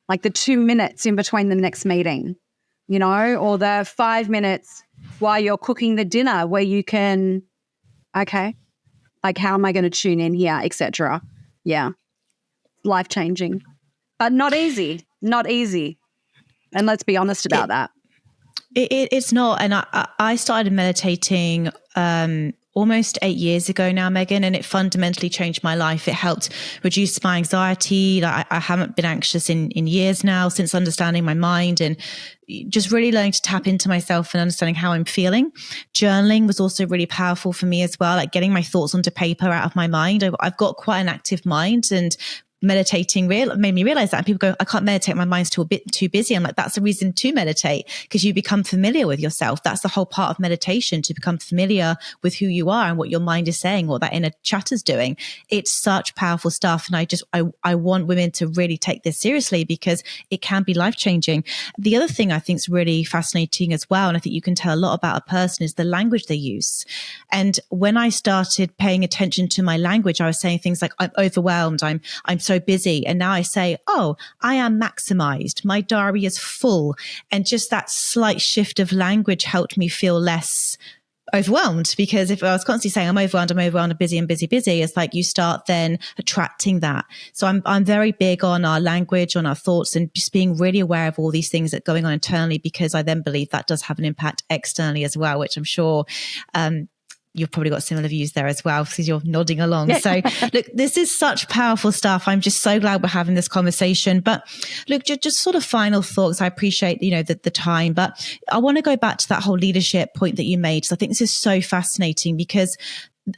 like the 2 minutes in between the next meeting, or the 5 minutes while you're cooking the dinner where you can, okay, like how am I going to tune in here, etc. Yeah, life-changing, but not easy. And let's be honest about that. It's not. And I started meditating almost 8 years ago now, Megan, and it fundamentally changed my life. It helped reduce my anxiety. Like I haven't been anxious in years now since understanding my mind and just really learning to tap into myself and understanding how I'm feeling. Journaling was also really powerful for me as well, like getting my thoughts onto paper out of my mind. I've got quite an active mind, and meditating made me realize that. And people go, I can't meditate, my mind's a bit too busy. I'm like, that's a reason to meditate, because you become familiar with yourself. That's the whole part of meditation, to become familiar with who you are and what your mind is saying, what that inner chatter's doing. It's such powerful stuff. And I want women to really take this seriously, because it can be life-changing. The other thing I think is really fascinating as well, and I think you can tell a lot about a person, is the language they use. And when I started paying attention to my language, I was saying things like, I'm overwhelmed, I'm so busy. And now I say, oh, I am maximized. My diary is full. And just that slight shift of language helped me feel less overwhelmed, because if I was constantly saying I'm overwhelmed, I'm busy, it's like you start then attracting that. So I'm very big on our language, on our thoughts, and just being really aware of all these things that are going on internally, because I then believe that does have an impact externally as well, which I'm sure you've probably got similar views there as well, because you're nodding along. So look, this is such powerful stuff. I'm just so glad we're having this conversation. But look, just sort of final thoughts. I appreciate, the time, but I want to go back to that whole leadership point that you made. So I think this is so fascinating, because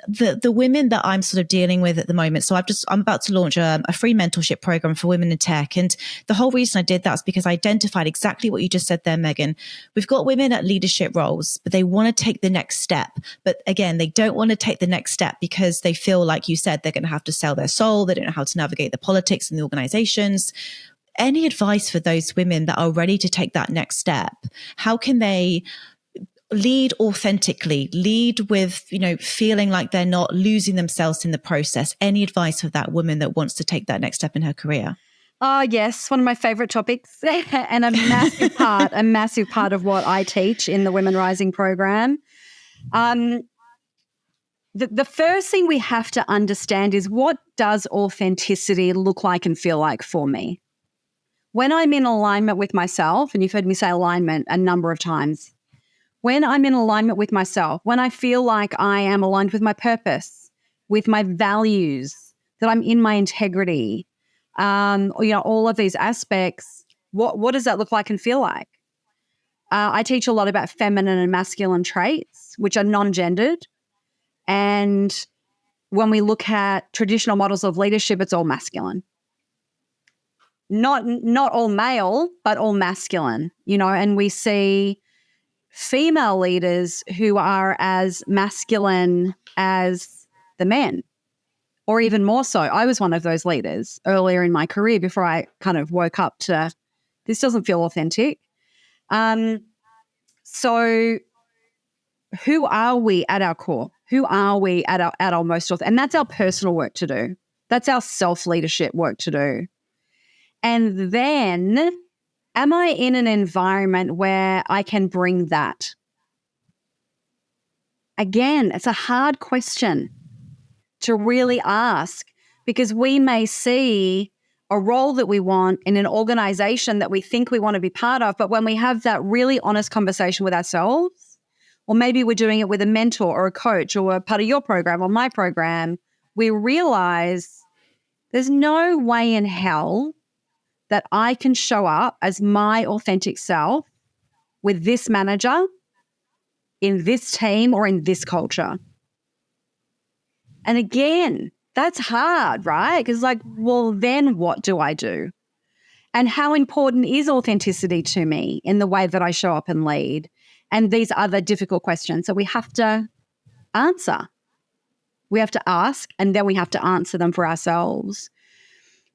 the women that I'm sort of dealing with at the moment. So I'm about to launch a free mentorship program for women in tech. And the whole reason I did that was because I identified exactly what you just said there, Megan. We've got women at leadership roles, but they want to take the next step. But again, they don't want to take the next step because they feel, like you said, they're going to have to sell their soul. They don't know how to navigate the politics and the organizations. Any advice for those women that are ready to take that next step? How can they lead authentically, lead with, feeling like they're not losing themselves in the process? Any advice for that woman that wants to take that next step in her career? Oh, yes. One of my favorite topics and a massive part of what I teach in the Women Rising program. The first thing we have to understand is, what does authenticity look like and feel like for me? When I'm in alignment with myself, and you've heard me say alignment a number of times, when I'm in alignment with myself, when I feel like I am aligned with my purpose, with my values, that I'm in my integrity, all of these aspects, what does that look like and feel like? I teach a lot about feminine and masculine traits, which are non-gendered. And when we look at traditional models of leadership, it's all masculine. Not all male, but all masculine, and we see female leaders who are as masculine as the men, or even more so. I was one of those leaders earlier in my career before I kind of woke up to, this doesn't feel authentic. So who are we at our core? Who are we at our most authentic? And that's our personal work to do. That's our self-leadership work to do. And then, am I in an environment where I can bring that? Again, it's a hard question to really ask, because we may see a role that we want in an organization that we think we want to be part of, but when we have that really honest conversation with ourselves, or maybe we're doing it with a mentor or a coach or a part of your program or my program, we realize there's no way in hell that I can show up as my authentic self with this manager, in this team, or in this culture. And again, that's hard, right? Because well, then what do I do? And how important is authenticity to me in the way that I show up and lead? And these are the difficult questions that we have to answer. We have to ask, and then we have to answer them for ourselves.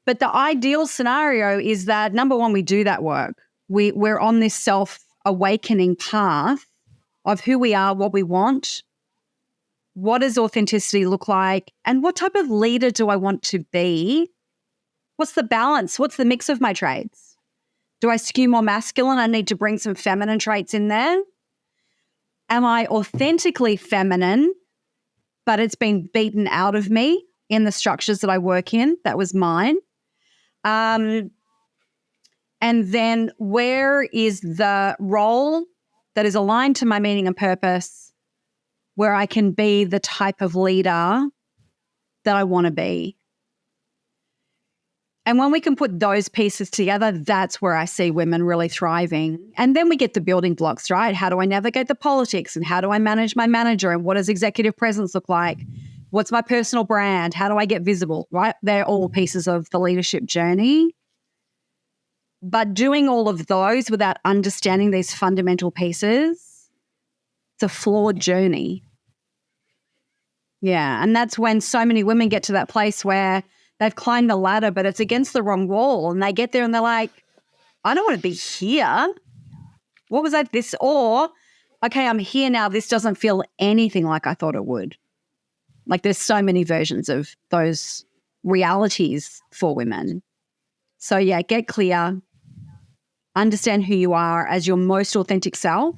But the ideal scenario is that, number one, we do that work. We're on this self-awakening path of who we are, what we want, what does authenticity look like, and what type of leader do I want to be? What's the balance? What's the mix of my traits? Do I skew more masculine? I need to bring some feminine traits in there. Am I authentically feminine, but it's been beaten out of me in the structures that I work in? That was mine. And then where is the role that is aligned to my meaning and purpose, where I can be the type of leader that I want to be? And when we can put those pieces together, that's where I see women really thriving. And then we get the building blocks, right? How do I navigate the politics, and how do I manage my manager, and what does executive presence look like? What's my personal brand? How do I get visible, right? They're all pieces of the leadership journey. But doing all of those without understanding these fundamental pieces, it's a flawed journey. Yeah, and that's when so many women get to that place where they've climbed the ladder, but it's against the wrong wall. And they get there and they're like, I don't want to be here. What was I this? Or, okay, I'm here now. This doesn't feel anything like I thought it would. Like, there's so many versions of those realities for women. So yeah, get clear, understand who you are as your most authentic self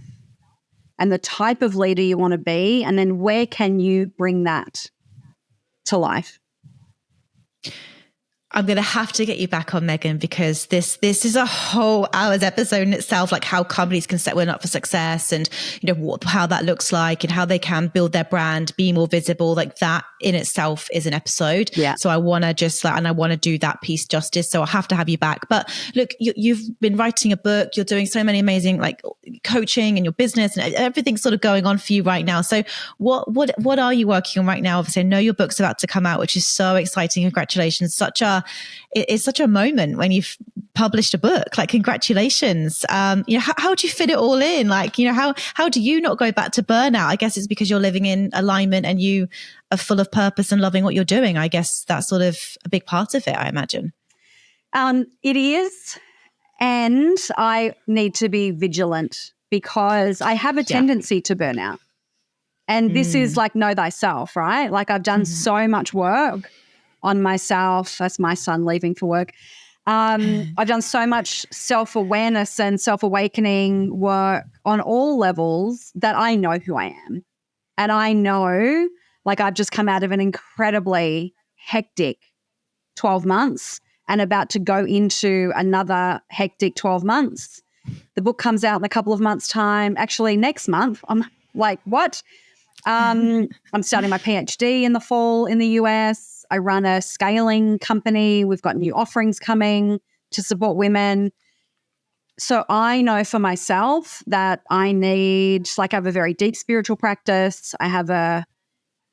and the type of leader you want to be, and then where can you bring that to life? I'm going to have to get you back on, Megan, because this is a whole hour's episode in itself, like how companies can set women up for success, and how that looks like, and how they can build their brand, be more visible. Like, that in itself is an episode. Yeah. So I want to and I want to do that piece justice. So I have to have you back. But look, you've been writing a book. You're doing so many amazing coaching, and your business, and everything's sort of going on for you right now. So what are you working on right now? Obviously, I know your book's about to come out, which is so exciting. Congratulations. It's such a moment when you've published a book. Like, congratulations. How do you fit it all in? How do you not go back to burnout? I guess it's because you're living in alignment and you are full of purpose and loving what you're doing. I guess that's sort of a big part of it, I imagine. It is. And I need to be vigilant because I have a tendency to burn out. And this is like, know thyself, right? Like, I've done so much work on myself. That's my son leaving for work. I've done so much self-awareness and self-awakening work on all levels that I know who I am. And I know, like, I've just come out of an incredibly hectic 12 months and about to go into another hectic 12 months. The book comes out in a couple of months' time. Actually, next month. I'm like, what? I'm starting my PhD in the fall in the US. I run a scaling company. We've got new offerings coming to support women. So I know for myself that I have a very deep spiritual practice. I have a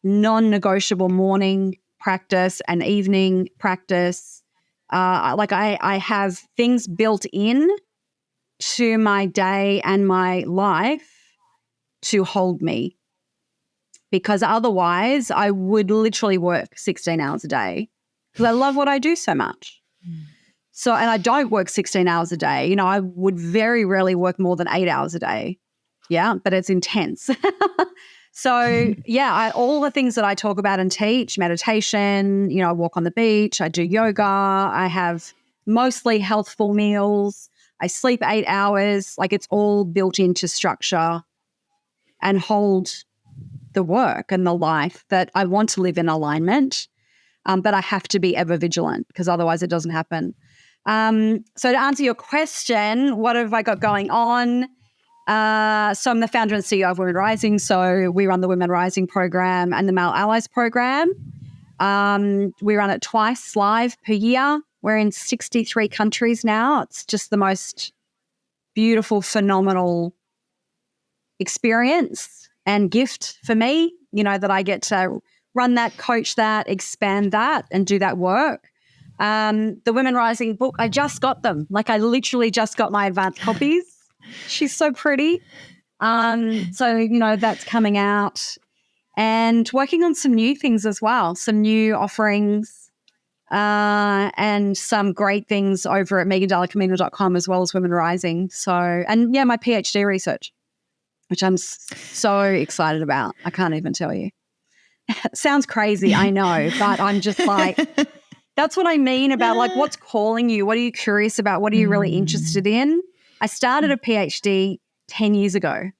non-negotiable morning practice and evening practice. I have things built in to my day and my life to hold me. Because otherwise I would literally work 16 hours a day because I love what I do so much. So, and I don't work 16 hours a day. I would very rarely work more than 8 hours a day. Yeah, but it's intense. So, yeah, all the things that I talk about and teach, meditation, I walk on the beach, I do yoga, I have mostly healthful meals, I sleep 8 hours. Like, it's all built into structure and hold the work and the life that I want to live in alignment, but I have to be ever vigilant because otherwise it doesn't happen. So to answer your question, what have I got going on? So I'm the founder and CEO of Women Rising. So we run the Women Rising program and the Male Allies program. We run it twice live per year. We're in 63 countries now. It's just the most beautiful, phenomenal experience and gift for me, that I get to run that, coach that, expand that, and do that work. The Women Rising book, I just got them. Like, I literally just got my advanced copies. She's so pretty. So, you know, that's coming out, and working on some new things as well, some new offerings, and some great things over at megandallacamina.com as well as Women Rising. So, and yeah, my PhD research, which I'm so excited about. I can't even tell you. Sounds crazy, I know, but I'm just like, that's what I mean about like, what's calling you? What are you curious about? What are you really interested in? I started a PhD 10 years ago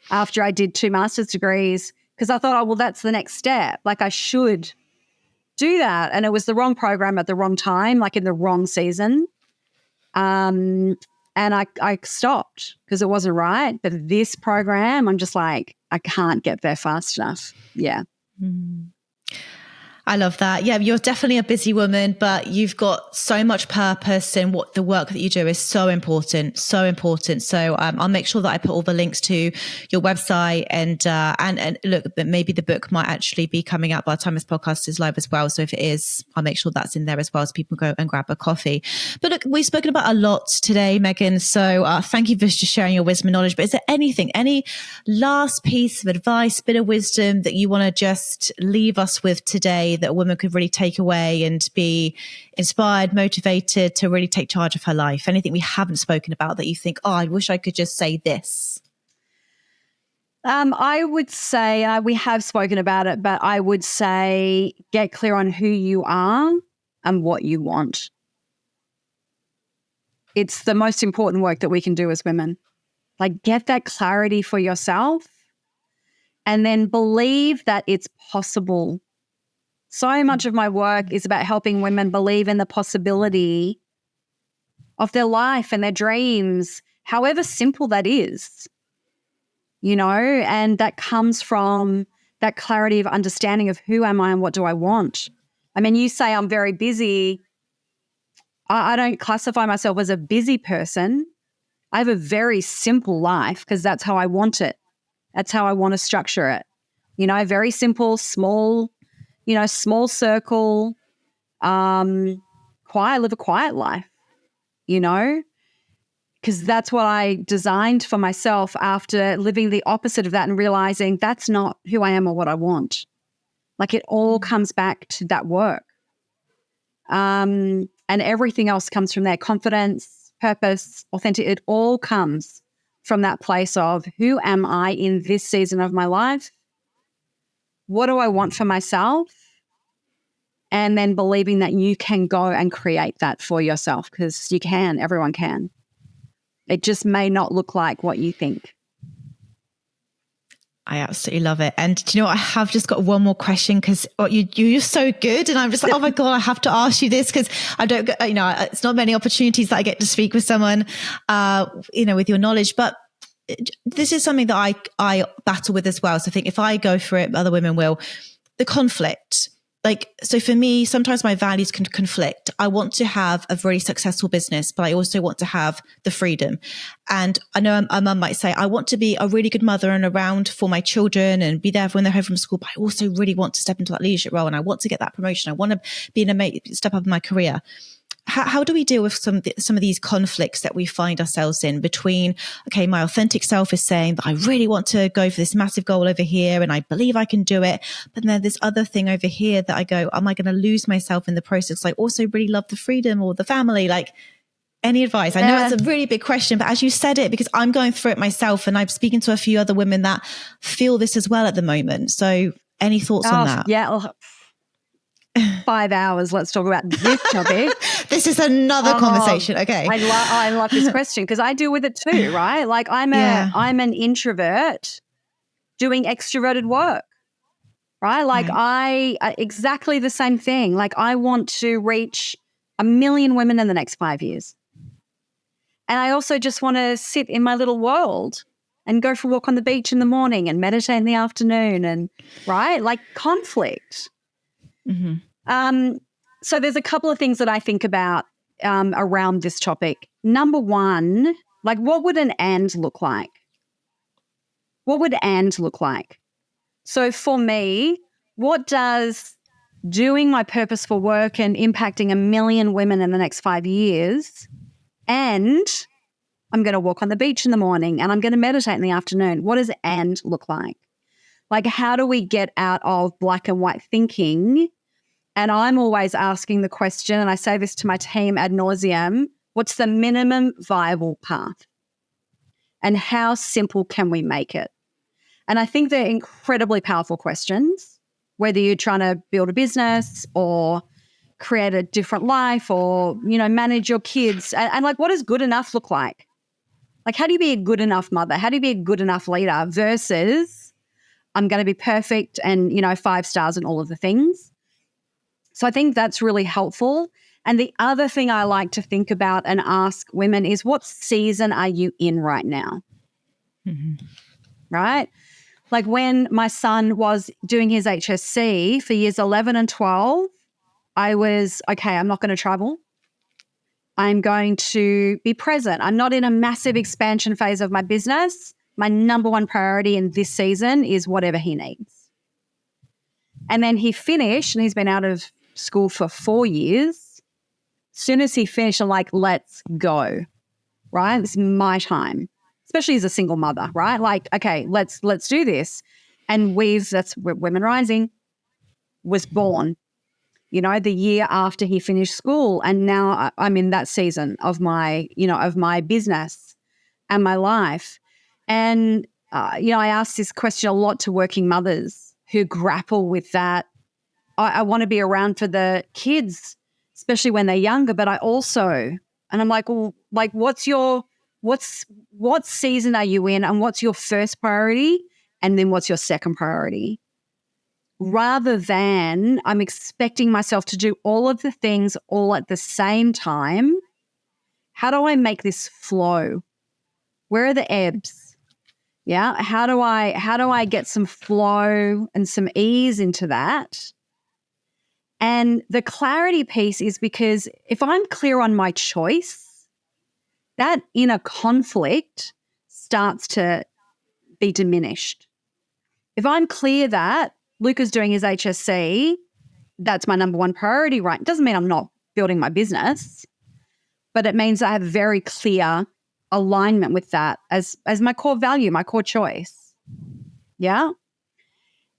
after I did 2 master's degrees because I thought, oh, well, that's the next step. Like I should do that. And it was the wrong program at the wrong time, like in the wrong season. And I stopped because it wasn't right. But this program, I'm just like, I can't get there fast enough. Yeah. I love that. Yeah, you're definitely a busy woman, but you've got so much purpose, and what the work that you do is so important, so important. So I'll make sure that I put all the links to your website, and look, maybe the book might actually be coming out by the time this podcast is live as well. So if it is, I'll make sure that's in there as well, so people go and grab a coffee. But look, we've spoken about a lot today, Megan. So thank you for just sharing your wisdom and knowledge. But is there anything, any last piece of advice, bit of wisdom that you want to just leave us with today, that a woman could really take away and be inspired, motivated to really take charge of her life? Anything we haven't spoken about that you think, oh, I wish I could just say this? I would say, we have spoken about it, but I would say get clear on who you are and what you want. It's the most important work that we can do as women. Like, get that clarity for yourself and then believe that it's possible. So much of my work is about helping women believe in the possibility of their life and their dreams, however simple that is, you know, and that comes from that clarity of understanding of who am I and what do I want. I mean, you say I'm very busy. I don't classify myself as a busy person. I have a very simple life because that's how I want it. That's how I want to structure it. You know, very simple, small, you know, small circle, live a quiet life, you know, because that's what I designed for myself after living the opposite of that and realizing that's not who I am or what I want. Like it all comes back to that work. And everything else comes from there. Confidence, purpose, authentic, it all comes from that place of who am I in this season of my life? What do I want for myself? And then believing that you can go and create that for yourself, because you can, everyone can. It just may not look like what you think. I absolutely love it. And do you know what? I have just got one more question because you're so good. And I'm just like, oh my God, I have to ask you this because I don't get, you know, it's not many opportunities that I get to speak with someone, you know, with your knowledge. But this is something that I battle with as well. So I think if I go for it, other women will. The conflict. Like, so for me, sometimes my values can conflict. I want to have a very successful business, but I also want to have the freedom. And I know a mum might say, I want to be a really good mother and around for my children and be there when they're home from school, but I also really want to step into that leadership role and I want to get that promotion. I want to be step up in my career. How do we deal with some of these conflicts that we find ourselves in between, okay, my authentic self is saying that I really want to go for this massive goal over here and I believe I can do it. But then this other thing over here that I go, am I going to lose myself in the process? I also really love the freedom or the family. Like, any advice? I know it's a really big question, but as you said it, because I'm going through it myself and I'm speaking to a few other women that feel this as well at the moment. So any thoughts on that? Yeah. 5 hours. Let's talk about this topic. This is another conversation. Okay. I love this question because I deal with it too, right? Like I'm an introvert doing extroverted work, right? Like exactly the same thing. Like I want to reach 1 million women in the next 5 years. And I also just want to sit in my little world and go for a walk on the beach in the morning and meditate in the afternoon and, right? Like conflict. Mm-hmm. So there's a couple of things that I think about around this topic. Number one, like what would an and look like? What would and look like? So for me, what does doing my purposeful work and impacting 1 million women in the next 5 years and I'm going to walk on the beach in the morning and I'm going to meditate in the afternoon. What does and look like? Like, how do we get out of black and white thinking? And I'm always asking the question, and I say this to my team ad nauseum, what's the minimum viable path? And how simple can we make it? And I think they're incredibly powerful questions, whether you're trying to build a business or create a different life or, you know, manage your kids. And like, what does good enough look like? Like, how do you be a good enough mother? How do you be a good enough leader versus I'm going to be perfect and, you know, 5 stars and all of the things. So I think that's really helpful. And the other thing I like to think about and ask women is, what season are you in right now? Mm-hmm. Right? Like when my son was doing his HSC for years 11 and 12, I was, okay, I'm not going to travel. I'm going to be present. I'm not in a massive expansion phase of my business. My number one priority in this season is whatever he needs. And then he finished, and he's been out of school for 4 years. As soon as he finished, I'm like, let's go, right? This is my time, especially as a single mother, right? Like, okay, let's do this. And that's where Women Rising was born, you know, the year after he finished school. And now I'm in that season of my, you know, of my business and my life. And, you know, I ask this question a lot to working mothers who grapple with that. I want to be around for the kids, especially when they're younger, but I also, and I'm like, well, like, what season are you in, and what's your first priority, and then what's your second priority? Rather than I'm expecting myself to do all of the things all at the same time, how do I make this flow? Where are the ebbs? Yeah, how do I get some flow and some ease into that? And the clarity piece is because if I'm clear on my choice, that inner conflict starts to be diminished. If I'm clear that Luca's doing his HSC, that's my number one priority, right? It doesn't mean I'm not building my business, but it means I have very clear alignment with that as my core value, my core choice. Yeah.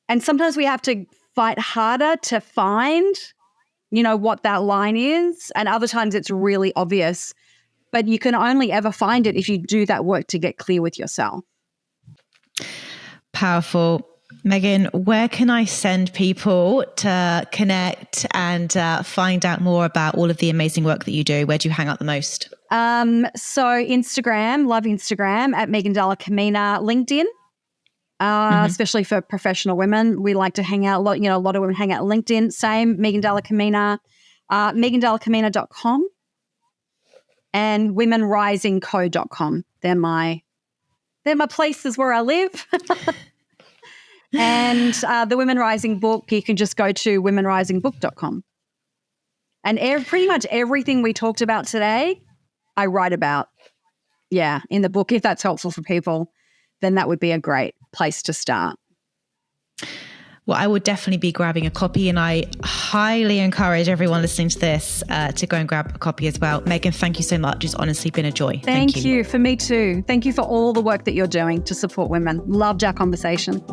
And sometimes we have to fight harder to find, you know, what that line is. And other times it's really obvious, but you can only ever find it if you do that work to get clear with yourself. Powerful. Megan, where can I send people to connect and find out more about all of the amazing work that you do? Where do you hang out the most? So Instagram, love Instagram at Megan Dalla-Camina, LinkedIn. Especially for professional women. We like to hang out a lot. You know, a lot of women hang out on LinkedIn. Same, Megan Dalla-Camina, megandallacamina.com and womenrisingco.com. They're my places where I live. And the Women Rising book, you can just go to womenrisingbook.com. And pretty much everything we talked about today, I write about, in the book. If that's helpful for people, then that would be a great place to start. Well, I would definitely be grabbing a copy, and I highly encourage everyone listening to this to go and grab a copy as well. Megan, thank you so much. It's honestly been a joy. Thank you. For me too. Thank you for all the work that you're doing to support women. Loved our conversation.